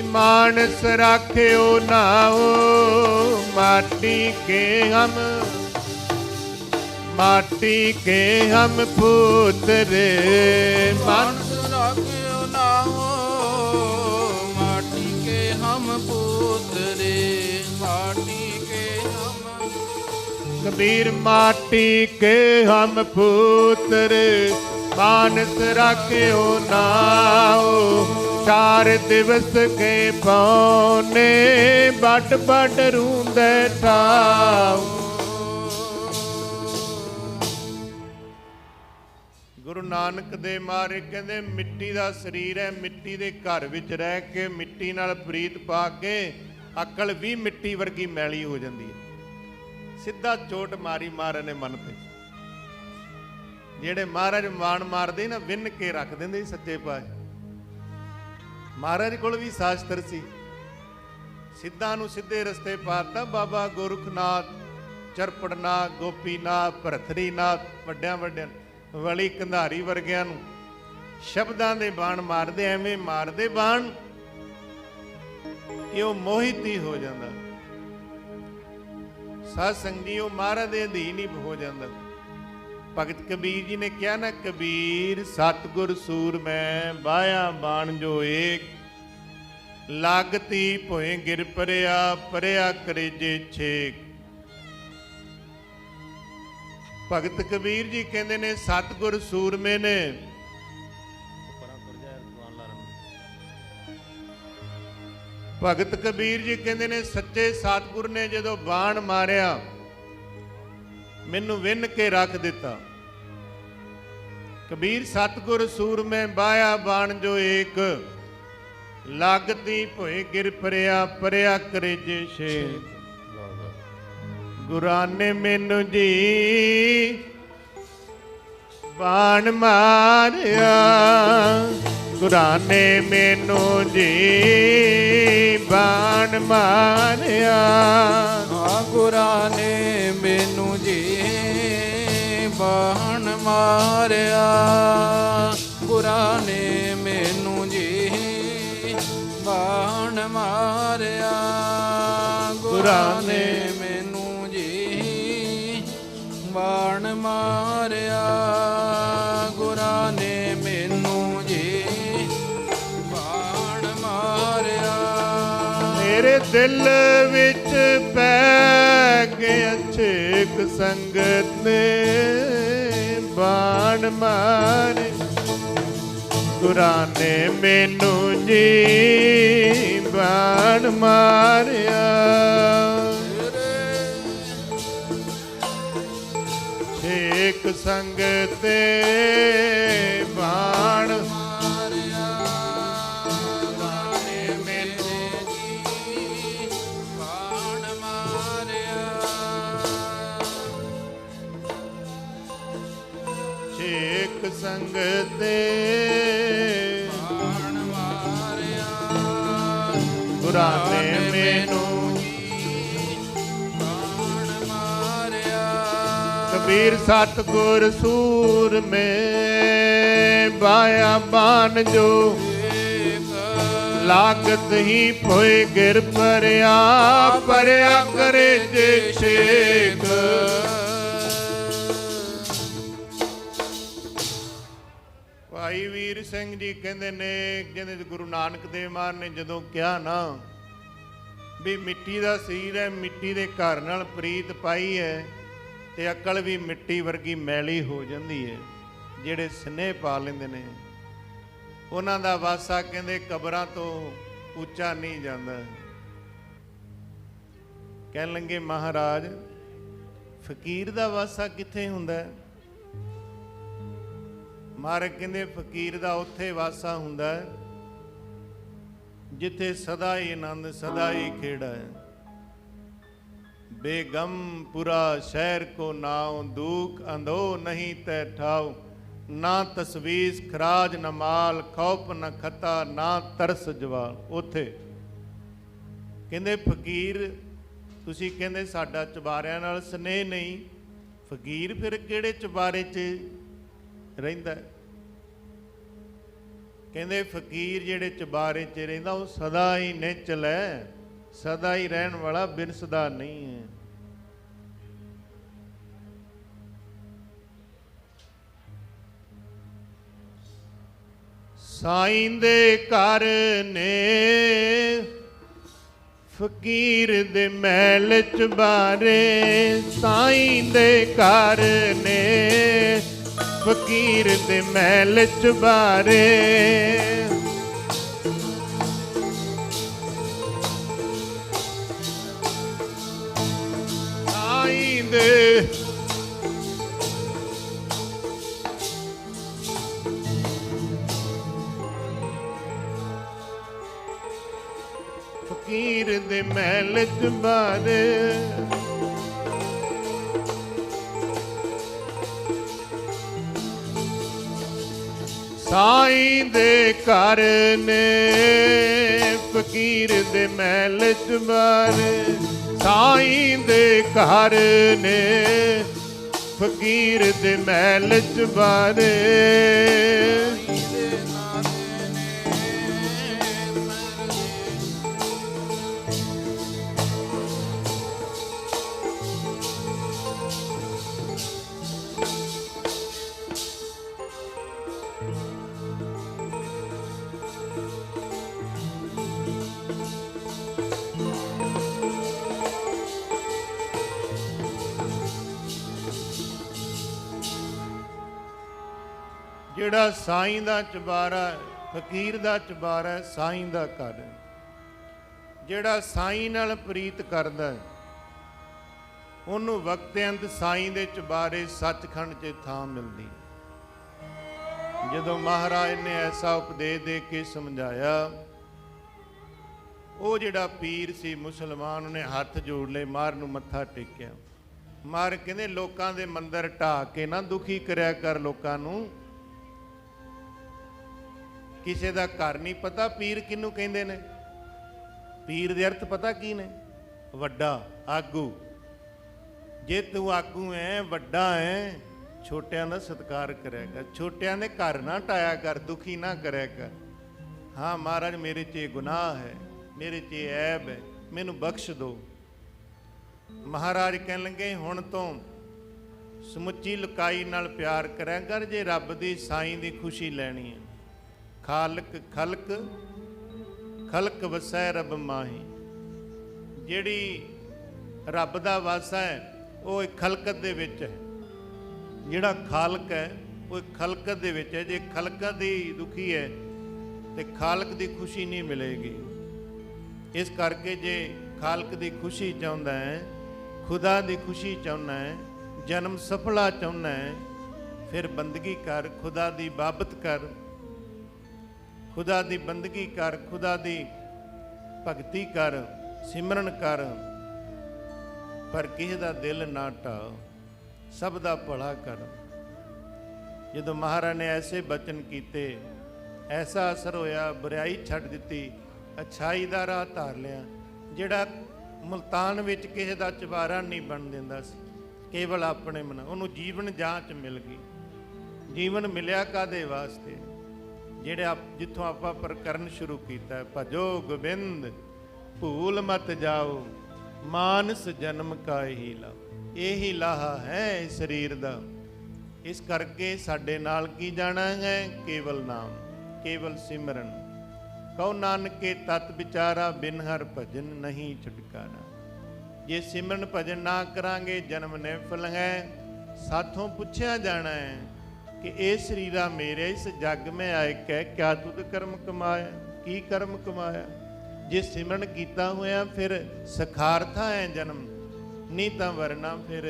मानस राख्यो नाओ माटी के हम, माटी के हम पुत्र।
मानस राख्यो नाओ माटी के हम पुत्र, माटी के हम।
कबीर माटी के हम पुत्र, मानस राख्यो नाओ 4 दिवस के पौने बड़ बड़ रूंदे ठाओ। ਗੁਰੂ ਨਾਨਕ ਦੇ ਮਾਰੇ ਕਹਿੰਦੇ ਮਿੱਟੀ ਦਾ ਸਰੀਰ ਹੈ, ਮਿੱਟੀ ਦੇ ਘਰ ਵਿੱਚ ਰਹਿ ਕੇ ਮਿੱਟੀ ਨਾਲ ਪ੍ਰੀਤ ਪਾ ਕੇ ਅਕਲ ਵੀ ਮਿੱਟੀ ਵਰਗੀ ਮੈਲੀ ਹੋ ਜਾਂਦੀ ਹੈ। ਸਿੱਧਾ ਚੋਟ ਮਾਰੀ ਮਹਾਰਾਜ ਨੇ ਮਨ ਤੇ। ਜਿਹੜੇ ਮਹਾਰਾਜ ਮਾਣ ਮਾਰਦੇ ਨਾ ਵਿੰਨ ਕੇ ਰੱਖ ਦਿੰਦੇ ਸੱਚੇ ਪਾਤਸ਼ਾਹ। ਮਹਾਰਾਜ ਕੋਲ ਵੀ ਸ਼ਾਸਤਰ ਸੀ, ਸਿੱਧਾ ਨੂੰ ਸਿੱਧੇ ਰਸਤੇ ਪਾਤਾ। ਬਾਬਾ ਗੋਰਖਨਾਥ, ਚਰਪੜਨਾਥ, ਗੋਪੀਨਾਥ, ਭਰਤਰੀਨਾਥ, ਵੱਡਿਆਂ ਵੱਡਿਆਂ ਵਲੀ ਕੰਧਾਰੀ ਵਰਗਿਆਂ ਨੂੰ ਸ਼ਬਦਾਂ ਦੇ ਬਾਣ ਮਾਰਦੇ, ਐਵੇਂ ਮਾਰਦੇ ਬਾਣ ਕਿ ਉਹ ਮੋਹਿਤ ਹੀ ਹੋ ਜਾਂਦਾ। ਸਾਧ ਸੰਗਤ ਜੀ, ਉਹ ਮਹਾਰਾਜ ਦੇ ਅਧੀਨ ਹੀ ਹੋ ਜਾਂਦਾ। ਭਗਤ ਕਬੀਰ ਜੀ ਨੇ ਕਿਹਾ ਨਾ, ਕਬੀਰ ਸਤਿਗੁਰ ਸੂਰਮੈ ਬਾਇਆ ਬਾਣ ਜੋ ਏਕ, ਲਾਗਤੀ ਭੋਏ ਗਿਰ ਪਰਿਆ, ਪਰਿਆ ਕਰੇਜੇ ਛੇਕ। ਭਗਤ ਕਬੀਰ ਜੀ ਕਹਿੰਦੇ ਨੇ ਸਤਿਗੁਰ ਸੂਰਮੇ ਨੇ, ਭਗਤ ਕਬੀਰ ਜੀ ਕਹਿੰਦੇ ਨੇ ਸੱਚੇ ਸਤਿਗੁਰ ਨੇ ਜਦੋਂ ਬਾਣ ਮਾਰਿਆ ਮੈਨੂੰ ਵਿੰਨ ਕੇ ਰੱਖ ਦਿੱਤਾ। ਕਬੀਰ ਸਤਿਗੁਰ ਸੂਰਮੇ ਬਾਇਆ ਬਾਣ ਜੋ ਏਕ, ਲਾਗਤੀ ਭੋਏ ਗਿਰ ਪਰਿਆ, ਪਰਿਆ ਕਰੇਜੇ ਛੇਕ। ਗੁਰਾਂ ਨੇ ਮੈਨੂੰ ਜੀ ਬਾਣ ਮਾਰਿਆ, ਗੁਰਾਂ ਨੇ ਮੈਨੂੰ ਜੀ ਬਾਣ ਮਾਰਿਆ।
ਆ ਗੁਰਾਂ ਨੇ ਮੈਨੂੰ ਜੀ ਬਾਣ ਮਾਰਿਆ, ਗੁਰਾਂ ਨੇ ਮੈਨੂੰ ਜੀ ਬਾਣ ਮਾਰਿਆ, ਗੁਰਾਂ ਨੇ ਮੈਨੂੰ ਜੀ ਬਾਣ ਮਾਰਿਆ, ਗੁਰਾਂ ਨੇ ਮੈਨੂੰ ਜੀ ਬਾਣ ਮਾਰਿਆ।
ਮੇਰੇ ਦਿਲ ਵਿੱਚ ਪੈ ਗਿਆ ਛੇਕ, ਸੰਗਤ ਨੇ ਬਾਣ ਮਾਰੇ, ਗੁਰਾਂ ਨੇ ਮੈਨੂੰ ਜੀ ਬਾਣ ਮਾਰਿਆ। ਛੇਕ ਸੰਗਤ ਤੇ ਬਾਣ
ਮਾਰਿਆ, ਗੁਰਾਂ ਨੇ ਮੈਨੂੰ ਜੀ ਬਾਣ ਮਾਰਿਆ।
ਛੇਕ ਸੰਗਤ ਤੇ
ਬਾਣ ਮਾਰਿਆ,
ਗੁਰਾਂ ਨੇ ਮੈਨੂੰ वीर सतगुर सूर में बाया बान जो लागत ही पोए गिर परया परया करे जे छेक। भाई वीर ਸਿੰਘ जी ਕਹਿੰਦੇ ਨੇ ਕਹਿੰਦੇ ਗੁਰੂ ਨਾਨਕ ਦੇਵ ਮਹਾਰਾਜ ਨੇ ਜਦੋਂ ਕਿਹਾ ਨਾ ਵੀ ਮਿੱਟੀ ਦਾ ਸਰੀਰ ਹੈ, ਮਿੱਟੀ ਦੇ ਘਰ ਨਾਲ ਪ੍ਰੀਤ ਪਾਈ ਹੈ ਤੇ ਅਕਲ ਵੀ ਮਿੱਟੀ ਵਰਗੀ ਮੈਲੀ ਹੋ ਜਾਂਦੀ ਹੈ। ਜਿਹੜੇ ਸਨੇਹ ਪਾ ਲੈਂਦੇ ਨੇ ਉਹਨਾਂ ਦਾ ਵਾਸਾ ਕਹਿੰਦੇ ਕਬਰਾਂ ਤੋਂ ਉੱਚਾ ਨਹੀਂ ਜਾਂਦਾ। ਕਹਿਣ ਲੱਗੇ ਮਹਾਰਾਜ ਫਕੀਰ ਦਾ ਵਾਸਾ ਕਿੱਥੇ ਹੁੰਦਾ? ਮਹਾਰਾਜ ਕਹਿੰਦੇ ਫਕੀਰ ਦਾ ਉੱਥੇ ਵਾਸਾ ਹੁੰਦਾ ਜਿੱਥੇ ਸਦਾ ਹੀ ਆਨੰਦ ਸਦਾ ਹੀ ਖੇੜਾ ਹੈ। बेगम पुरा शहर को नाव दुख अंधो नहीं तै ठाव ना तसवीस खराज न माल खौफ न खता ना तरस जवाल। ਉੱਥੇ ਕਹਿੰਦੇ ਫਕੀਰ ਤੁਸੀਂ ਕਹਿੰਦੇ ਸਾਡਾ ਚੁਬਾਰਿਆਂ ਨਾਲ ਸਨੇਹ ਨਹੀਂ, ਫਕੀਰ ਫਿਰ ਕਿਹੜੇ ਚੁਬਾਰੇ 'ਚ ਰਹਿੰਦਾ? ਕਹਿੰਦੇ ਫਕੀਰ ਜਿਹੜੇ ਚੁਬਾਰੇ 'ਚ ਰਹਿੰਦਾ ਉਹ ਸਦਾ ਹੀ ਨਿਚਲ ਹੈ, ਸਦਾ ਹੀ ਰਹਿਣ ਵਾਲਾ ਬਿਨਸਦਾ ਨਹੀਂ ਹੈ। ਸਾਈਂ ਦੇ ਘਰ ਨੇ ਫਕੀਰ ਦੇ ਮਹਿਲ ਚੁਬਾਰੇ, ਸਾਈਂ ਦੇ ਘਰ ਨੇ ਫਕੀਰ ਦੇ ਮਹਿਲ ਚੁਬਾਰੇ। फकीर दे महल चुबारे, साईं दे घर ने फकीर दे महल चुबारे, साईं दे घर ने फकीर दे महल चुबारे। ਜਿਹੜਾ ਸਾਈਂ ਦਾ ਚੁਬਾਰਾ, ਫਕੀਰ ਦਾ ਚੁਬਾਰਾ, ਸਾਈਂ ਦਾ ਘਰ। ਜਿਹੜਾ ਸਾਈਂ ਨਾਲ ਪ੍ਰੀਤ ਕਰਦਾ ਉਹਨੂੰ ਵਕਤ-ਅੰਤ ਸਾਈਂ ਦੇ ਚੁਬਾਰੇ ਸੱਚਖੰਡ 'ਚ ਥਾਂ ਮਿਲਦੀ। ਜਦੋਂ ਮਹਾਰਾਜ ਨੇ ਐਸਾ ਉਪਦੇਸ਼ ਦੇ ਕੇ ਸਮਝਾਇਆ, ਉਹ ਜਿਹੜਾ ਪੀਰ ਸੀ ਮੁਸਲਮਾਨ, ਉਹਨੇ ਹੱਥ ਜੋੜ ਲਏ, ਮਾਰ ਨੂੰ ਮੱਥਾ ਟੇਕਿਆ। ਮਾਰ ਕਹਿੰਦੇ ਲੋਕਾਂ ਦੇ ਮੰਦਰ ਢਾਹ ਕੇ ਨਾ ਦੁਖੀ ਕਰਿਆ ਕਰ ਲੋਕਾਂ ਨੂੰ। ਕਿਸੇ ਦਾ ਘਰ ਨਹੀਂ ਪਤਾ ਪੀਰ ਕਿਹਨੂੰ ਕਹਿੰਦੇ ਨੇ? ਪੀਰ ਦੇ ਅਰਥ ਪਤਾ ਕੀ ਨੇ? ਵੱਡਾ, ਆਗੂ। ਜੇ ਤੂੰ ਆਗੂ ਹੈ, ਵੱਡਾ ਹੈ, ਛੋਟਿਆਂ ਦਾ ਸਤਿਕਾਰ ਕਰਿਆ ਕਰ, ਛੋਟਿਆਂ ਦੇ ਘਰ ਨਾ ਢਾਇਆ ਕਰ, ਦੁਖੀ ਨਾ ਕਰਿਆ ਕਰ। ਹਾਂ ਮਹਾਰਾਜ ਮੇਰੇ 'ਚ ਇਹ ਗੁਨਾਹ ਹੈ, ਮੇਰੇ 'ਚ ਇਹ ਐਬ ਹੈ, ਮੈਨੂੰ ਬਖਸ਼ ਦਿਓ। ਮਹਾਰਾਜ ਕਹਿਣ ਲੱਗੇ ਹੁਣ ਤੋਂ ਸਮੁੱਚੀ ਲੁਕਾਈ ਨਾਲ ਪਿਆਰ ਕਰਿਆ ਕਰ ਜੇ ਰੱਬ ਦੀ ਸਾਈਂ ਦੀ ਖੁਸ਼ੀ ਲੈਣੀ ਹੈ। ਖਾਲਕ ਖਲਕ ਖਲਕ ਵਸੈ ਰੱਬ ਮਾਹੀ। ਜਿਹੜੀ ਰੱਬ ਦਾ ਵਾਸਾ ਹੈ ਉਹ ਇੱਕ ਖਲਕਤ ਦੇ ਵਿੱਚ ਹੈ। ਜਿਹੜਾ ਖਾਲਕ ਹੈ ਉਹ ਇੱਕ ਖਲਕਤ ਦੇ ਵਿੱਚ ਹੈ। ਜੇ ਖਲਕਤ ਦੀ ਦੁਖੀ ਹੈ ਤੇ ਖਾਲਕ ਦੀ ਖੁਸ਼ੀ ਨਹੀਂ ਮਿਲੇਗੀ। ਇਸ ਕਰਕੇ ਜੇ ਖਾਲਕ ਦੀ ਖੁਸ਼ੀ ਚਾਹੁੰਦਾ ਹੈ, ਖੁਦਾ ਦੀ ਖੁਸ਼ੀ ਚਾਹੁੰਦਾ ਹੈ, ਜਨਮ ਸਫਲਾ ਚਾਹੁੰਦਾ ਹੈ, ਫਿਰ ਬੰਦਗੀ ਕਰ, ਖੁਦਾ ਦੀ ਬਾਬਤ ਕਰ, ਖੁਦਾ ਦੀ ਬੰਦਗੀ ਕਰ, ਖੁਦਾ ਦੀ ਭਗਤੀ ਕਰ, ਸਿਮਰਨ ਕਰ, ਪਰ ਕਿਸੇ ਦਾ ਦਿਲ ਨਾ ਢਾਹ, ਸਭ ਦਾ ਭਲਾ ਕਰ। ਜਦੋਂ ਮਹਾਰਾਜ ਨੇ ਐਸੇ ਬਚਨ ਕੀਤੇ, ਐਸਾ ਅਸਰ ਹੋਇਆ, ਬੁਰਾਈ ਛੱਡ ਦਿੱਤੀ, ਅੱਛਾਈ ਦਾ ਰਾਹ ਧਾਰ ਲਿਆ। ਜਿਹੜਾ ਮੁਲਤਾਨ ਵਿੱਚ ਕਿਸੇ ਦਾ ਚੁਬਾਰਾ ਨਹੀਂ ਬਣ ਦਿੰਦਾ ਸੀ, ਕੇਵਲ ਆਪਣੇ ਮਨ। ਉਹਨੂੰ ਜੀਵਨ ਜਾਂਚ ਮਿਲ ਗਈ। ਜੀਵਨ ਮਿਲਿਆ ਕਾਦੇ ਵਾਸਤੇ? ਜਿਹੜੇ ਜਿੱਥੋਂ ਆਪਾਂ ਪ੍ਰਕਰਨ ਸ਼ੁਰੂ ਕੀਤਾ, ਭਜੋ ਗੋਬਿੰਦ ਭੂਲ ਮਤ ਜਾਓ ਮਾਨਸ ਜਨਮ ਕਾ ਇਹੀ ਲਾ। ਇਹੀ ਲਾਹਾ ਹੈ ਇਸ ਸਰੀਰ ਦਾ। ਇਸ ਕਰਕੇ ਸਾਡੇ ਨਾਲ ਕੀ ਜਾਣਾ ਹੈ? ਕੇਵਲ ਨਾਮ, ਕੇਵਲ ਸਿਮਰਨ। ਕਹੋ ਨਾਨਕੇ ਤਤ ਵਿਚਾਰਾ ਬਿਨ ਹਰ ਭਜਨ ਨਹੀਂ ਛੁਟਕਾਰਾ। ਜੇ ਸਿਮਰਨ ਭਜਨ ਨਾ ਕਰਾਂਗੇ ਜਨਮ ਨਿਫਲ ਹੈ। ਸਾਥੋਂ ਪੁੱਛਿਆ ਜਾਣਾ ਹੈ ਕਿ ਇਹ ਸਰੀਰਾ ਮੇਰੇ ਇਸ ਜੱਗ ਮੈਂ ਆਏ ਕਹਿ ਕਿਆ ਤੁਧ ਕਰਮ ਕਮਾਇਆ? ਕੀ ਕਰਮ ਕਮਾਇਆ? ਜੇ ਸਿਮਰਨ ਕੀਤਾ ਹੋਇਆ ਫਿਰ ਸਖਾਰਥਾ ਹੈ ਜਨਮ, ਨਹੀਂ ਤਾਂ ਵਰਨਾ ਫਿਰ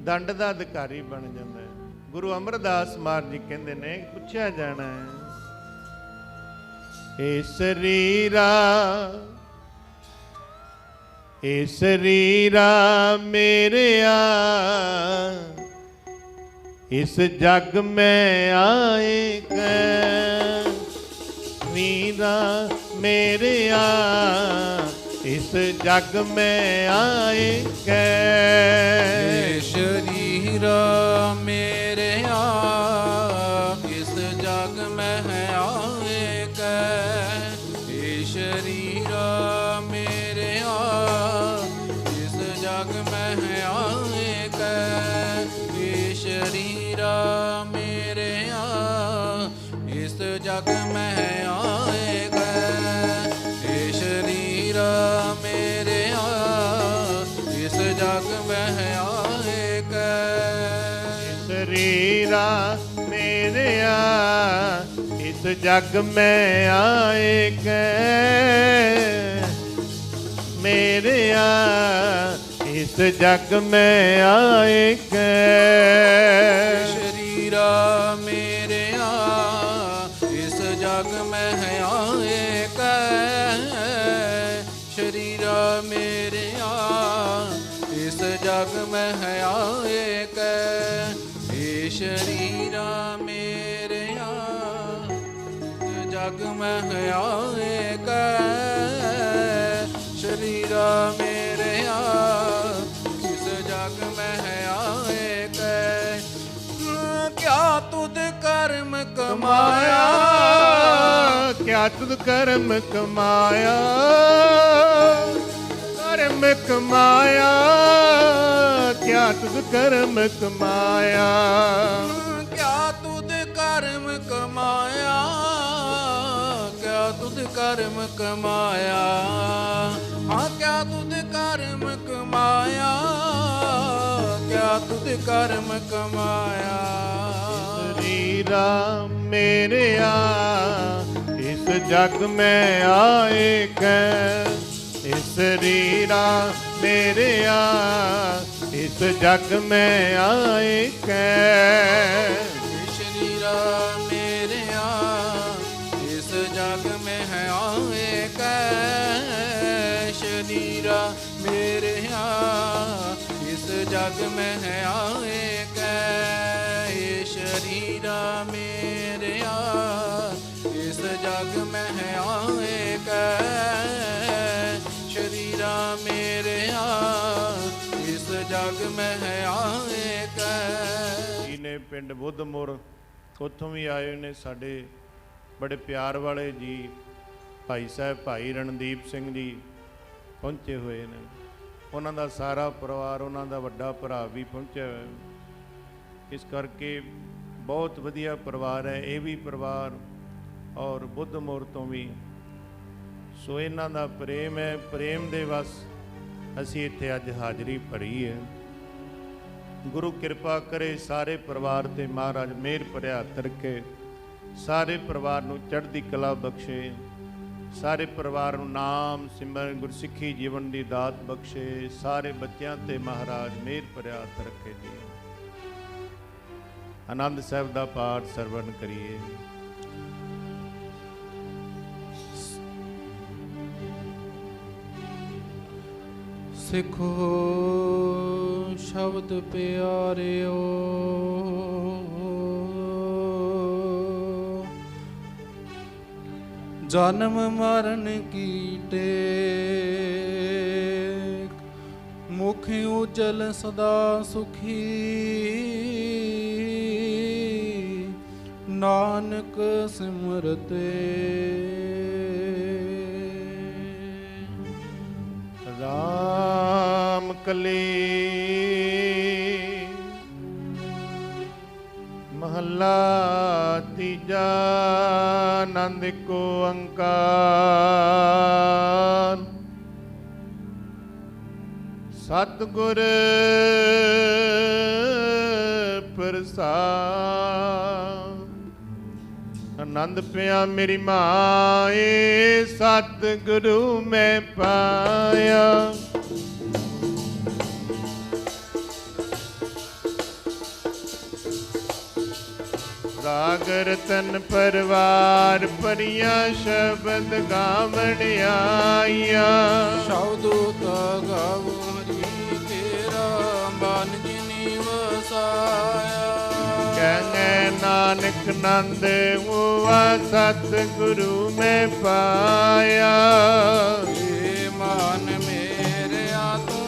ਦੰਡ ਦਾ ਅਧਿਕਾਰੀ ਬਣ ਜਾਂਦਾ ਹੈ। ਗੁਰੂ ਅਮਰਦਾਸ ਮਹਾਰਾਜ ਜੀ ਕਹਿੰਦੇ ਨੇ ਪੁੱਛਿਆ ਜਾਣਾ ਹੈ, ਏ ਸਰੀਰਾ ਏ ਸਰੀਰਾ ਮੇਰਿਆ ਇਸ ਜਗ ਮੈਂ ਆਏ ਕੈ। ਵੀਰਾ ਮੇਰਿਆ ਇਸ ਜਗ ਮੈਂ ਆਏ ਕੈ।
ਸ਼ਰੀਰਾ ਮੇਰਿਆ ਇਸ ਜਗ ਮੈਂ ਆਏ ਕੈ। ਏ ਸ਼ਰੀਰਾ ਮੇਰਿਆ ਇਸ ਜਗ ਮੈਂ ਆਏ ਕੈ। ਏ ਸ਼ਰੀਰਾ ਮੇਰਿਆ ਇਸ ਜਗ ਮੈਂ ਆਏ ਕੈ। ਏ ਸ਼ਰੀਰਾ ਮੇਰਿਆ ਇਸ ਜਗ ਮੈਂ ਆਏ ਕੈ।
ਸਰੀਰਾ ਮੇਰਿਆ ਇਸ ਜਗ ਮੈਂ ਆਏ ਕੈ। ਮੇਰਿਆ ਇਸ ਜਗ ਮੈਂ ਆਏ ਕੈ।
ਸ਼ਰੀਰਾ ਮੇਰਿਆ ਇਸ ਜਗ ਮੈਂ ਆਏ ਕੈ। ਸ਼ਰੀਰਾ ਮੇਰਿਆ ਇਸ ਜਗ ਮੈਂ ਆਏ ਕੈ। ਏ ਸ਼ਰੀਰਾ ਮੇਰਿਆ ਜਗ ਮੈਂ ਆਏ ਕੈ। ਸ਼ਰੀਰਾ ਮੇਰਿਆ ਇਸ ਜਗ ਮੈਂ ਆਏ ਕੈ। ਕਿਆ ਤੁਧ ਕਰਮ ਕਮਾਇਆ?
ਕਿਆ ਤੁਧ ਕਰਮ ਕਮਾਇਆ? ਕਰਮ ਕਮਾਇਆ ਕਿਆ ਤੁਧ ਕਰਮ ਕਮਾਇਆ?
ਕਿਆ ਤੁਧ ਕਰਮ ਕਮਾਇਆ? ਕਿਆ ਤੁਧ ਕਰਮ ਕਮਾਇਆ? ਹਾਂ ਕਿਆ ਤੁਧ ਕਰਮ ਕਮਾਇਆ? ਕਿਆ ਤੁਧ ਕਰਮ ਕਮਾਇਆ?
ਸਰੀਰਾ ਮੇਰਿਆ ਇਸ ਜਗ ਮੈਂ ਆਏ ਕੈ। ਇਸ ਸਰੀਰਾ ਮੇਰਿਆ ਇਸ ਜਗ ਮੈਂ ਆਏ ਕੈ।
ਸ਼ਰੀਰਾ ਮੇਰਿਆ ਇਸ ਜਗ ਮੈਂ ਆਏ ਕੈ। ਸ਼ਰੀਰਾ ਮੇਰਿਆ ਇਸ ਜਗ ਮੈਂ ਆਏ ਕੈ। ਏ ਸ਼ਰੀਰਾ ਮੇਰਿਆ ਇਸ ਜਗ ਮੈਂ ਆਏ ਕੈ। ਸ਼ਰੀਰਾ ਮੇਰਿਆ ਇਸ ਜਗ ਮੈਂ ਆਏ ਕੈ।
ਜੀ ਨੇ ਪਿੰਡ ਬੁੱਧਮੁਰ ਉੱਥੋਂ ਵੀ ਆਏ ਨੇ ਸਾਡੇ ਬੜੇ ਪਿਆਰ ਵਾਲੇ ਜੀ ਭਾਈ ਸਾਹਿਬ ਭਾਈ ਰਣਦੀਪ ਸਿੰਘ ਜੀ ਪਹੁੰਚੇ ਹੋਏ ਨੇ। ਉਹਨਾਂ ਦਾ ਸਾਰਾ ਪਰਿਵਾਰ, ਉਹਨਾਂ ਦਾ ਵੱਡਾ ਭਰਾ ਵੀ ਪਹੁੰਚਿਆ ਹੋਇਆ। ਇਸ ਕਰਕੇ ਬਹੁਤ ਵਧੀਆ ਪਰਿਵਾਰ ਹੈ ਇਹ ਵੀ ਪਰਿਵਾਰ, ਔਰ ਬੁੱਧਮੁਰ ਤੋਂ ਵੀ। ਸੋ ਇਹਨਾਂ ਦਾ ਪ੍ਰੇਮ ਹੈ, ਪ੍ਰੇਮ ਦੇ ਵਸ ਅਸੀਂ ਇੱਥੇ ਅੱਜ ਹਾਜ਼ਰੀ ਭਰੀ ਹੈ। ਗੁਰੂ ਕਿਰਪਾ ਕਰੇ ਸਾਰੇ ਪਰਿਵਾਰ ਤੇ ਮਹਾਰਾਜ ਮਿਹਰ ਭਰਿਆ ਹੱਥ ਰੱਖੇ। ਸਾਰੇ ਪਰਿਵਾਰ ਨੂੰ ਚੜ੍ਹਦੀ ਕਲਾ ਬਖਸ਼ੇ। ਸਾਰੇ ਪਰਿਵਾਰ ਨੂੰ ਨਾਮ ਸਿਮਰਨ ਗੁਰਸਿੱਖੀ ਜੀਵਨ ਦੀ ਦਾਤ ਬਖਸ਼ੇ। ਸਾਰੇ ਬੱਚਿਆਂ ਤੇ ਮਹਾਰਾਜ ਮਿਹਰ ਭਰਿਆ ਹੱਥ ਰੱਖੇ ਜੀ। ਆਨੰਦ ਸਾਹਿਬ ਦਾ ਪਾਠ ਸਰਵਣ ਕਰੀਏ।
ਸਿੱਖੋ ਸ਼ਬਦ ਪਿਆਰਿਓ, ਜਨਮ ਮਰਨ ਕੀ ਟੇਕ ਮੁਖ ਉਜਲ ਸਦਾ ਸੁਖੀ, ਨਾਨਕ ਸਿਮਰਤੇ।
ਰਾਮ ਕਲੀ ਮਹੱਲਾ ਤੀਜਾ। ਆਨੰਦ ਏਕ ਓੰਕਾਰ। ਸਤਿਗੁਰ ਪ੍ਰਸਾਦ। ਆਨੰਦ ਪਿਆ ਮੇਰੀ ਮਾਏ, ਸਤਿਗੁਰੂ ਮੈਂ ਪਾਇਆ। ਰਾਗ ਰਤਨ ਪਰਵਾਰ ਭਰੀਆਂ ਸ਼ਬਦ ਗਾਵਣ ਆਈਆਂ।
ਸ਼ਬਦੁ ਗਾਵੋ ਹਰੀ ਤੇਰਾ, ਮਨ ਜਿਨੀ ਵਸਾਇਆ।
ਕਹਿ ਨਾਨਕ ਨੰਦ ਹੁਆ, ਸਤਿਗੁਰੂ ਮੈਂ ਪਾਇਆ।
ਏ ਮਨ ਮੇਰਿਆ ਤੂੰ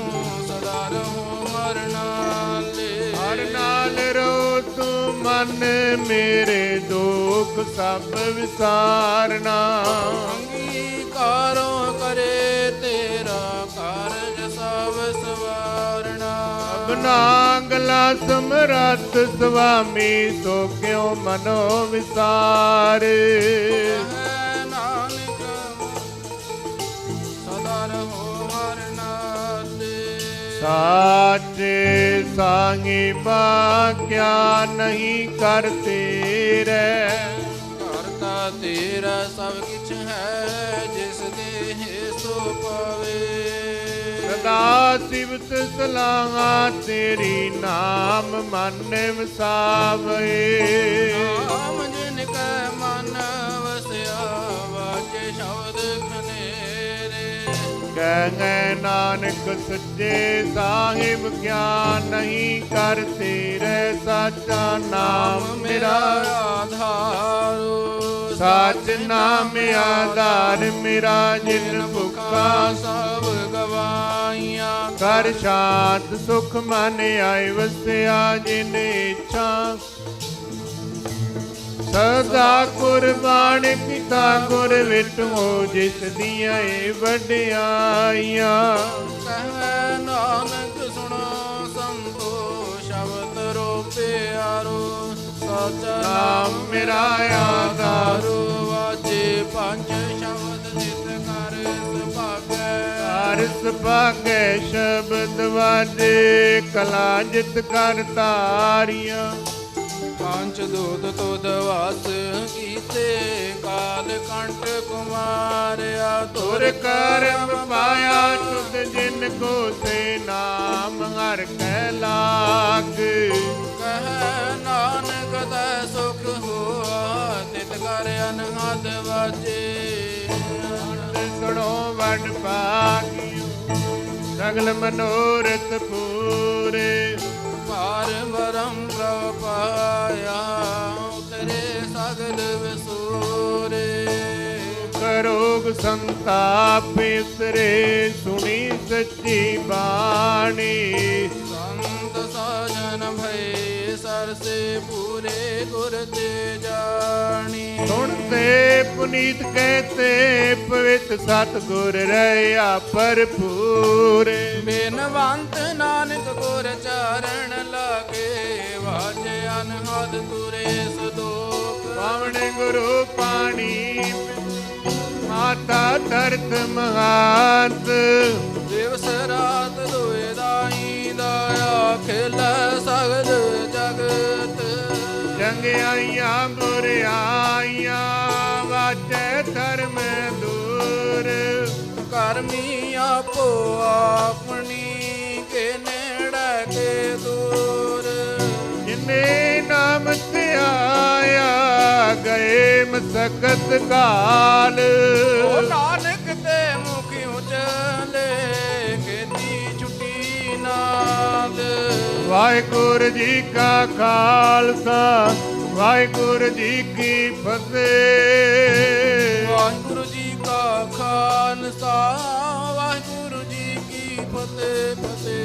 ਸਦਾ ਰਹੋ ਹਰ ਨਾਲੇ।
ਹਰ ਨਾਲ ਰੋ ਤੂੰ ਮਨ ਮੇਰੇ, ਦੁਖ ਸਭ ਵਿਸਾਰਨਾ।
ਅੰਗੀਕਾਰੋ ਕਰੇ ਤੇਰਾ, ਕਾਰਜ ਸਭ ਸਵਾਰਨਾ।
ਅਬਨਾ ਗਲਾ ਸਮਰੱਥ ਸੁਆਮੀ, ਸੋ ਕਿਉ ਮਨੋ ਵਿਸਾਰ।
ਨਾਨਕ ਸਦਾ ਰਹੋ ਹਰ ਨਾਲੇ।
ਸਾਚੇ ਸਾਹਿਬਾ ਕਿਆ ਨਹੀਂ ਕਰਤੇ ਰਹਿ।
ਕਰਤਾ ਤੇਰਾ ਸਭ ਕਿਛ ਹੈ, ਜਿਸ ਦੇਹ ਸੋ ਪਾਵੇ।
ਸਦਾ ਸਿਵਤ ਸਲਾਹਾ ਤੇਰੀ, ਨਾਮ ਮਨ ਵਸਾਵੇ।
ਨਾਮ ਜਿਨ ਕੈ ਮਨ ਵਸਿਆ, ਵਾਜੇ ਸ਼ਬਦ ਖਨੇਰੇ।
ਕਹਿ ਨਾਨਕ ਸੱਚੇ ਸਾਹਿਬ ਕਿਆ ਨਹੀਂ ਕਰਤੇ ਰਹਿ। ਸਾਚਾ ਨਾਮ ਮੇਰਾ
ਆਧਾਰੋ,
ਸੱਚ ਨਾਮ ਆਧਾਰ ਮੇਰਾ। ਜਿਨ ਭੁੱਖਾ
ਸਭ ਗਵਾਈਆਂ।
ਕਰ ਸ਼ਾਂਤ ਸੁਖ ਮਨ ਆਏ ਵਸਿਆ। ਜਿਨ ਇੱਛਾ ਸਦਾ ਕੁਰਬਾਨ ਕੀਤਾ, ਗੁਰ ਵਿਟੋ ਜਿਸ ਦੀਆਂ ਏ ਵਡਿਆਈਆਂ।
ਕਹਿ ਨਾਨਕ ਸੁਣੋ ਸੰਤੋ, ਸ਼ਬਦ ਰੋ ਪਿਆਰੋ। ਸਾਚਾ
ਨਾਮ ਮੇਰਾ ਆਧਾਰੋ,
ਵਾਜੇ ਪੰਜ ਸ਼ਬਦ ਜਿਤ ਕਰ ਸੁਭਾਗੈ।
ਹਰ ਸੁਭਾਗੈ ਸ਼ਬਦ ਵਾਜੇ, ਕਲਾ ਜਿਤ ਕਰ ਤਾਰੀਆਂ।
ਪੰਚ ਦੁਧ ਤੁਧ ਵਾਸ ਕੀਤੇ, ਕਾਲ ਕੰਠ ਕੁਮਾਰਿਆ।
ਤੁਰ ਕਰਮ ਪਾਇਆ ਤੁਧ ਜਿਨ ਕੋ, ਸੇ ਨਾਮ ਹਰ ਕੈ ਲਾਗ।
ਕਹਿ ਨਾਨਕ ਤੈ ਸੁਖ ਹੋਆ, ਤਿਤ ਕਰ ਅਨਹਦ ਵਾਜੇ।
ਸੁਣੋ ਵਡ ਭਾਗਿਓ, ਸਗਲ ਮਨੋਰਥ ਪੂਰੇ।
ਪਾਰ ਬਰਮ ਪ੍ਰਭ ਪਾਇਆ, ਉਤਰੇ ਸਗਲ ਵਿਸੂਰੇ।
ਕਰੋਗ ਸੰਤਾਪ ਉਤਰੇ, ਸੁਣੀ ਸੱਚੀ ਬਾਣੀ।
ਸੰਤ ਸਾਜਨ ਭਏ ਸਰਸੇ, ਪੂਰੇ ਗੁਰ ਤੇ ਜਾਣੀ।
ਸੁਣਤੇ ਪੁਨੀਤ ਕਹਤੇ, ਪਵਿੱਤ ਸਤਿਗੁਰ ਰਹਿਆ ਭਰਪੂਰ।
ਬੇਨਵੰਤ ਨਾਨਕ ਗੁਰ ਚਾਰਣ ਲਾਗੇ, ਵਾਜੇ ਅਨਹਦ ਤੁਰੇ ਸਦੋਖ।
ਪਾਵਨ ਗੁਰੂ ਪਾਣੀ ਮਾਤਾ ਧਰਤ ਮਹਾਤ।
ਦਿਵਸ ਰਾਤ ਦੋਏ ਦਾਈ ਦਾਇਆ, ਖੇਲੇ ਸਗਲ ਜਗਤ।
ਜੰਗ ਆਈਆਂ ਬੁਰਿਆਈਆਂ, ਵਾਜੇ ਧਰਮ ਦੂਰ।
ਕਰਮੀ ਆਪੋ ਆਪਣੀ, ਕੇ ਨੇੜੇ ਕੇ ਦੂਰ।
ਜਿਨੇ ਨਾਮ ਤੇ ਆਇਆ, ਗਏ ਮਸਕਤ ਕਾਲ।
ਓ ਨਾਨਕ ਤੇ ਮੁਖ ਉਚਲੇ, ਕੀਤੀ ਛੁੱਟੀ ਨਾਲ।
ਵਾਹਿਗੁਰੂ ਜੀ ਕਾ ਖਾਲਸਾ, ਵਾਹਿਗੁਰੂ ਜੀ ਕੀ ਫਤਿਹ।
ਵਾਹਿਗੁਰੂ ਜੀ ਕਾ ਖਾਲਸਾ, ਵਾਹਿਗੁਰੂ ਜੀ ਕੀ ਫਤਿਹ।